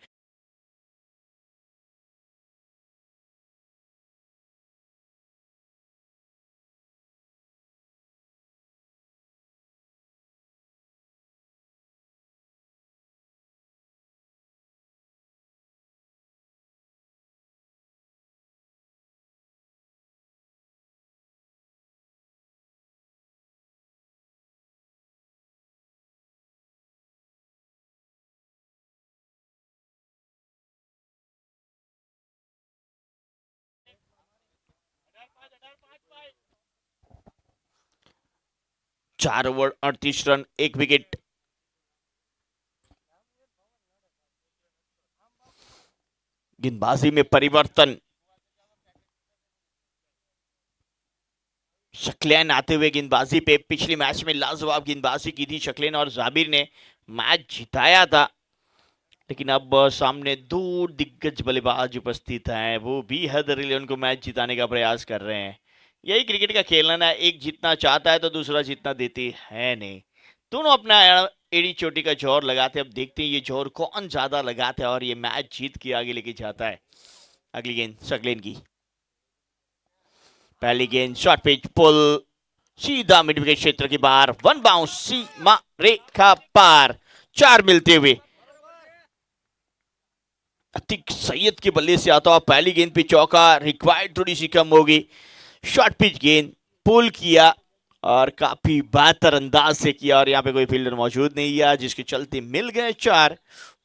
चार ओवर 38 रन, 1 विकेट। गेंदबाजी में परिवर्तन, शक्लेन आते हुए गेंदबाजी पे। पिछले मैच में लाजवाब गेंदबाजी की थी शक्लेन और जाबिर ने मैच जिताया था, लेकिन अब सामने 2 दिग्गज बल्लेबाज उपस्थित हैं, वो भी हैदर 11 को मैच जिताने का प्रयास कर रहे हैं। यही क्रिकेट का खेलना है, एक जीतना चाहता है तो दूसरा जीतना देते है नहीं। दोनों अपना एड़ी चोटी का जोर लगाते हैं। अब देखते हैं ये जोर कौन ज्यादा लगाता है और ये मैच जीत के आगे लेके जाता है। अगली गेंद शक्लेन की, पहली गेंद शॉर्ट पिच पुल, सीधा मिड विकेट क्षेत्र के बाहर, 1 बाउंस, सीमा रेखा पार, 4 मिलते हुए। अतिक सैयद के बल्ले से आता हुआ पहली गेंद पे चौका, रिक्वायर्ड थोड़ी सी कम होगी। शॉर्ट पिच गेंद पुल किया और काफी बेहतर अंदाज से किया, और यहाँ पे कोई फील्डर मौजूद नहीं है, जिसके चलते मिल गए 4।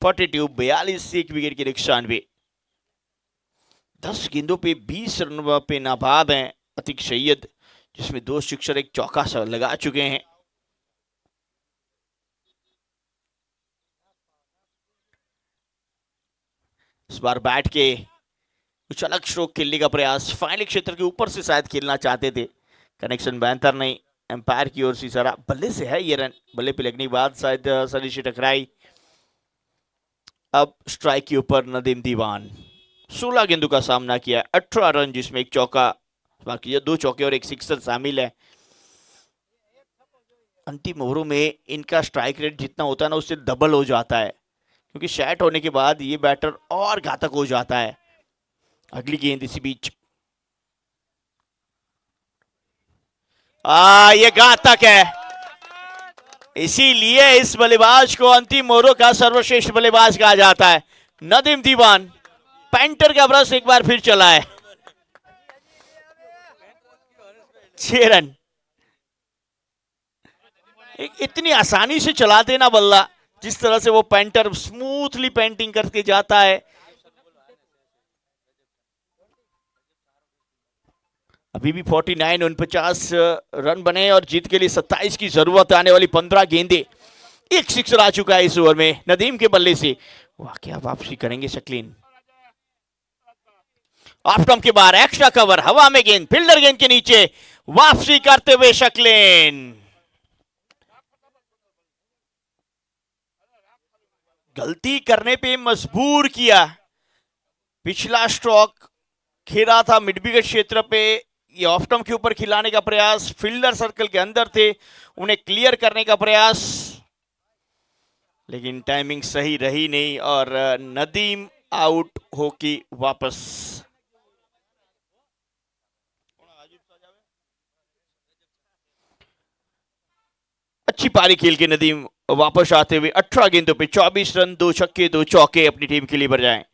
42 1 विकेट के नुकसान पे। 10 गेंदों पे 20 रन पे नाबाद हैं अतिक सैयद, जिसमें 2 सिक्सर 1 चौका लगा चुके हैं। इस बार बैट के कुछ अलग स्ट्रोक खेलने का प्रयास, फाइनल क्षेत्र के ऊपर से शायद खेलना चाहते थे, कनेक्शन बेहतर नहीं, एम्पायर की ओर से इशारा। बल्ले से है ये रन, बल्ले पे लगने के बाद शायद शरीर से टकराई। अब स्ट्राइक के ऊपर नदीम दीवान, 16 गेंदों का सामना किया, 18 रन, जिसमें 1 चौका, बाकी 2 चौके और 1 सिक्सर शामिल है। अंतिम ओवरों में इनका स्ट्राइक रेट जितना होता है ना, उससे डबल हो जाता है, क्योंकि शॉट होने के बाद ये बैटर और घातक हो जाता है। अगली गेंद इसी बीच, ये घातक है, इसीलिए इस बल्लेबाज को अंतिम ओवरों का सर्वश्रेष्ठ बल्लेबाज कहा जाता है। नदीम दीवान, पेंटर का ब्रश एक बार फिर चला है। 6 रन। इतनी आसानी से चलाते ना बल्ला, जिस तरह से वो पेंटर स्मूथली पेंटिंग करके जाता है। अभी भी 49 रन बने और जीत के लिए 27 की जरूरत। आने वाली 15 गेंदे, एक सिक्सर आ चुका है इस ओवर में नदीम के बल्ले से। वाह, क्या वापसी करेंगे शक्लीन। ऑफ स्टंप के बाहर एक्स्ट्रा कवर, हवा में गेंद, फील्डर गेंद के नीचे, वापसी करते हुए शक्लीन। गलती करने पे मजबूर किया। पिछला स्ट्रोक खेला था मिड विकेट क्षेत्र पे, ये ऑफ स्टंप के ऊपर खिलाने का प्रयास, फील्डर सर्कल के अंदर थे, उन्हें क्लियर करने का प्रयास, लेकिन टाइमिंग सही रही नहीं और नदीम आउट होके वापस। अच्छी पारी खेल के नदीम वापस आते हुए 18 गेंदों पे 24 रन, 2 छक्के 2 चौके अपनी टीम के लिए भर जाएं।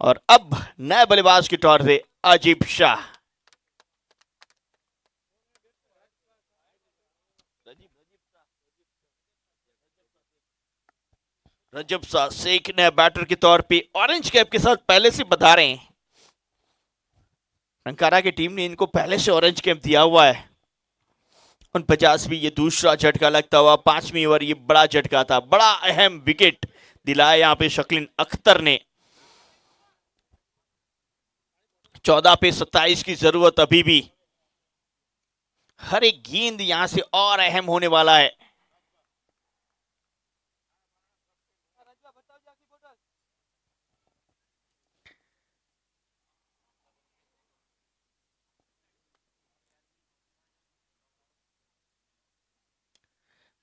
और अब नए बल्लेबाज के तौर पे अजीब शाह। रजब शाह शेख नए बैटर के तौर पे ऑरेंज कैप के साथ पहले से बता रहे हैं। अंकारा की टीम ने इनको पहले से ऑरेंज कैप दिया हुआ है। 49 भी ये दूसरा झटका लगता हुआ। 5वीं ओवर ये बड़ा झटका था, बड़ा अहम विकेट दिलाया यहां पे शक्लीन अख्तर ने। 14 पे 27 की जरूरत अभी भी। हर एक गेंद यहां से और अहम होने वाला है।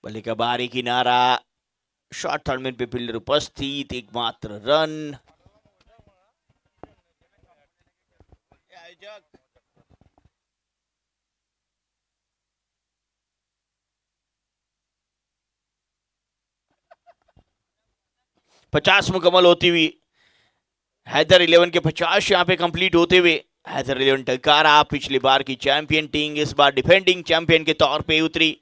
बल्ले का बाहरी किनारा, शॉर्ट टर्मिन पे फील्डर उपस्थित, एकमात्र रन। 50 मुकम्मल होती हुई हैदर 11 के 50 यहां पे कंप्लीट होते हुए हैदर 11 टंकारा पिछली बार की चैंपियन टीम इस बार डिफेंडिंग चैंपियन के तौर पे उतरी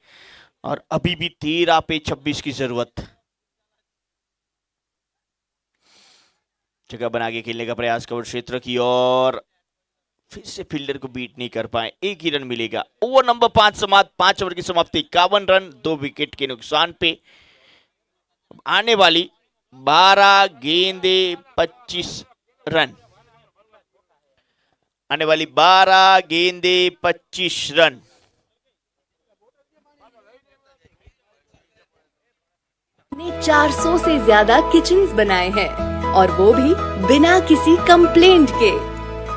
और अभी भी 13 पे 26 की जरूरत। जगह बना के खेलने का प्रयास कवर क्षेत्र की और फिर से फील्डर को बीट नहीं कर पाए। एक ही रन मिलेगा। ओवर नंबर 5 समाप्त। 5 ओवर की समाप्ति 51 रन, 2 विकेट के नुकसान पे। आने वाली 12 गेंदे 25 रन। आने वाली 12 गेंदे 25 रन। ने 400 से ज्यादा किचन्स बनाए हैं और वो भी बिना किसी कंप्लेंट के।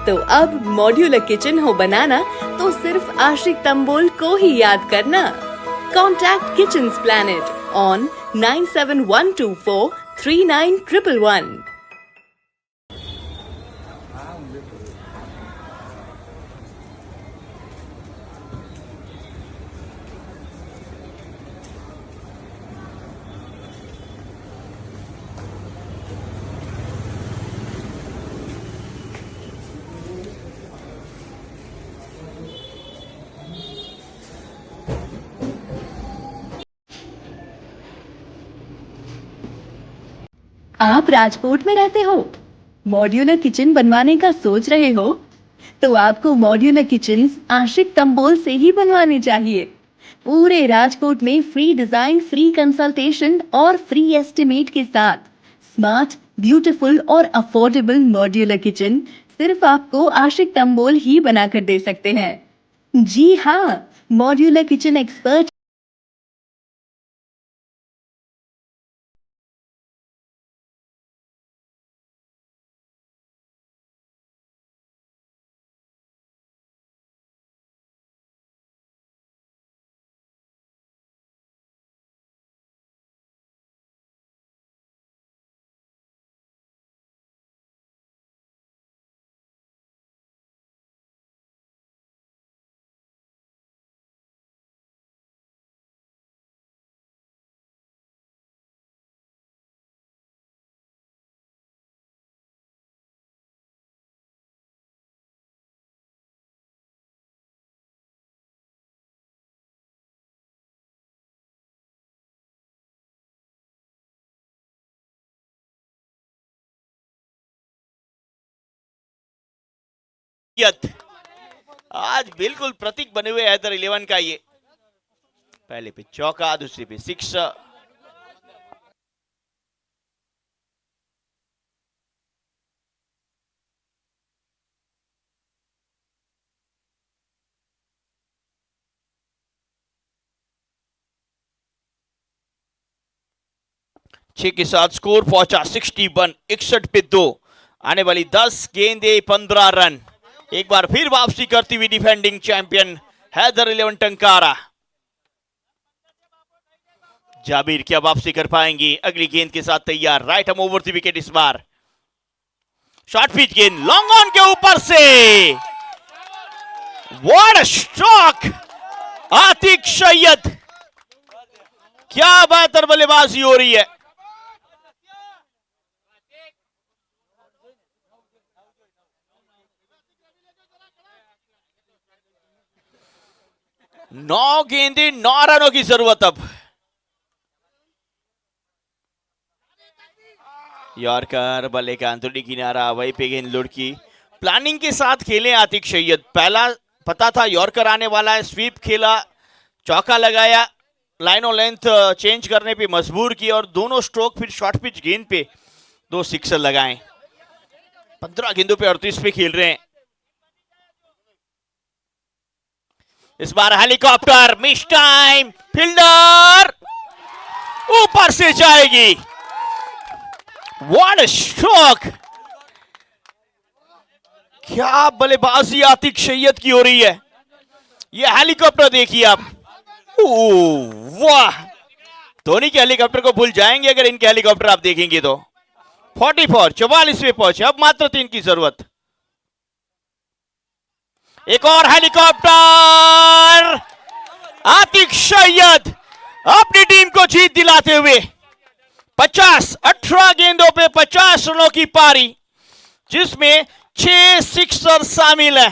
तो अब मॉड्यूलर किचन हो बनाना तो सिर्फ आशिक तंबोल को ही याद करना। Contact kitchens planet on 9712439111। आप राजकोट में रहते हो, मॉड्यूलर किचन बनवाने का सोच रहे हो, तो आपको मॉड्यूलर किचन्स आशिक तंबोल से ही बनवाने चाहिए। पूरे राजकोट में फ्री डिजाइन, फ्री कंसल्टेशन और फ्री एस्टिमेट के साथ स्मार्ट, ब्यूटीफुल और अफोर्डेबल मॉड्यूलर किचन सिर्फ आपको आशिक तंबोल ही बनाकर दे सकते हैं। जी हाँ, मॉड्यूलर किचन एक्सपर्ट यत आज बिल्कुल प्रतीक बने हुए हैदर 11 का ये पहले पे चौका दूसरे पे सिक्स। छह के साथ स्कोर पहुंचा 61, 61 पे 2। आने वाली 10 गेंदे 15 रन। एक बार फिर वापसी करती हुई डिफेंडिंग चैंपियन हैदर 11 टंकारा। जाबिर क्या वापसी कर पाएंगी? अगली गेंद के साथ तैयार, राइट हम ओवर द विकेट इस बार। शॉर्ट पिच गेंद लॉन्ग ऑन के ऊपर से, what a stroke! Atiq Syed, क्या बेहतर बल्लेबाजी हो रही है। नौ गेंदे 9 रनों की जरूरत अब। यॉर्कर बल्ले का अंतुड़ी किनारा, वही पे गेंद लुढ़की। प्लानिंग के साथ खेले आतिक सैयद। पहला पता था यॉर्कर आने वाला है, स्वीप खेला, चौका लगाया, लाइन और लेंथ चेंज करने पे मजबूर किया और दोनों स्ट्रोक फिर शॉर्ट पिच गेंद पे 2 सिक्सर लगाए। 15 गेंदों पे 38 पे खेल रहे हैं। इस बार हेलीकॉप्टर, मिस टाइम, फील्डर ऊपर से जाएगी। What a stroke! क्या बल्लेबाजी आतिक सैयद की हो रही है। ये हेलीकॉप्टर देखिए आप, वाह! धोनी के हेलीकॉप्टर को भूल जाएंगे अगर इनके हेलीकॉप्टर आप देखेंगे तो। 44, 44 पे पहुंचे, अब मात्र 3 की जरूरत। एक और हेलीकॉप्टर, आतिक सैयद अपनी टीम को जीत दिलाते हुए 50, 18 गेंदों पे 50 रनों की पारी, जिसमें 6 सिक्सर शामिल है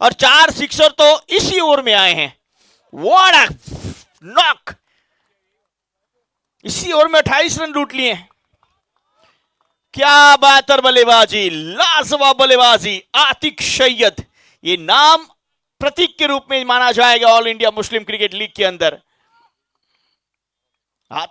और 4 सिक्सर तो इसी ओवर में आए हैं। What a knock! इसी ओवर में 28 रन लूट लिए। क्या बेहतर बल्लेबाजी, लाजवाब बल्लेबाजी आतिक सैयद। ये नाम प्रतीक के रूप में माना जाएगा ऑल इंडिया मुस्लिम क्रिकेट लीग के अंदर।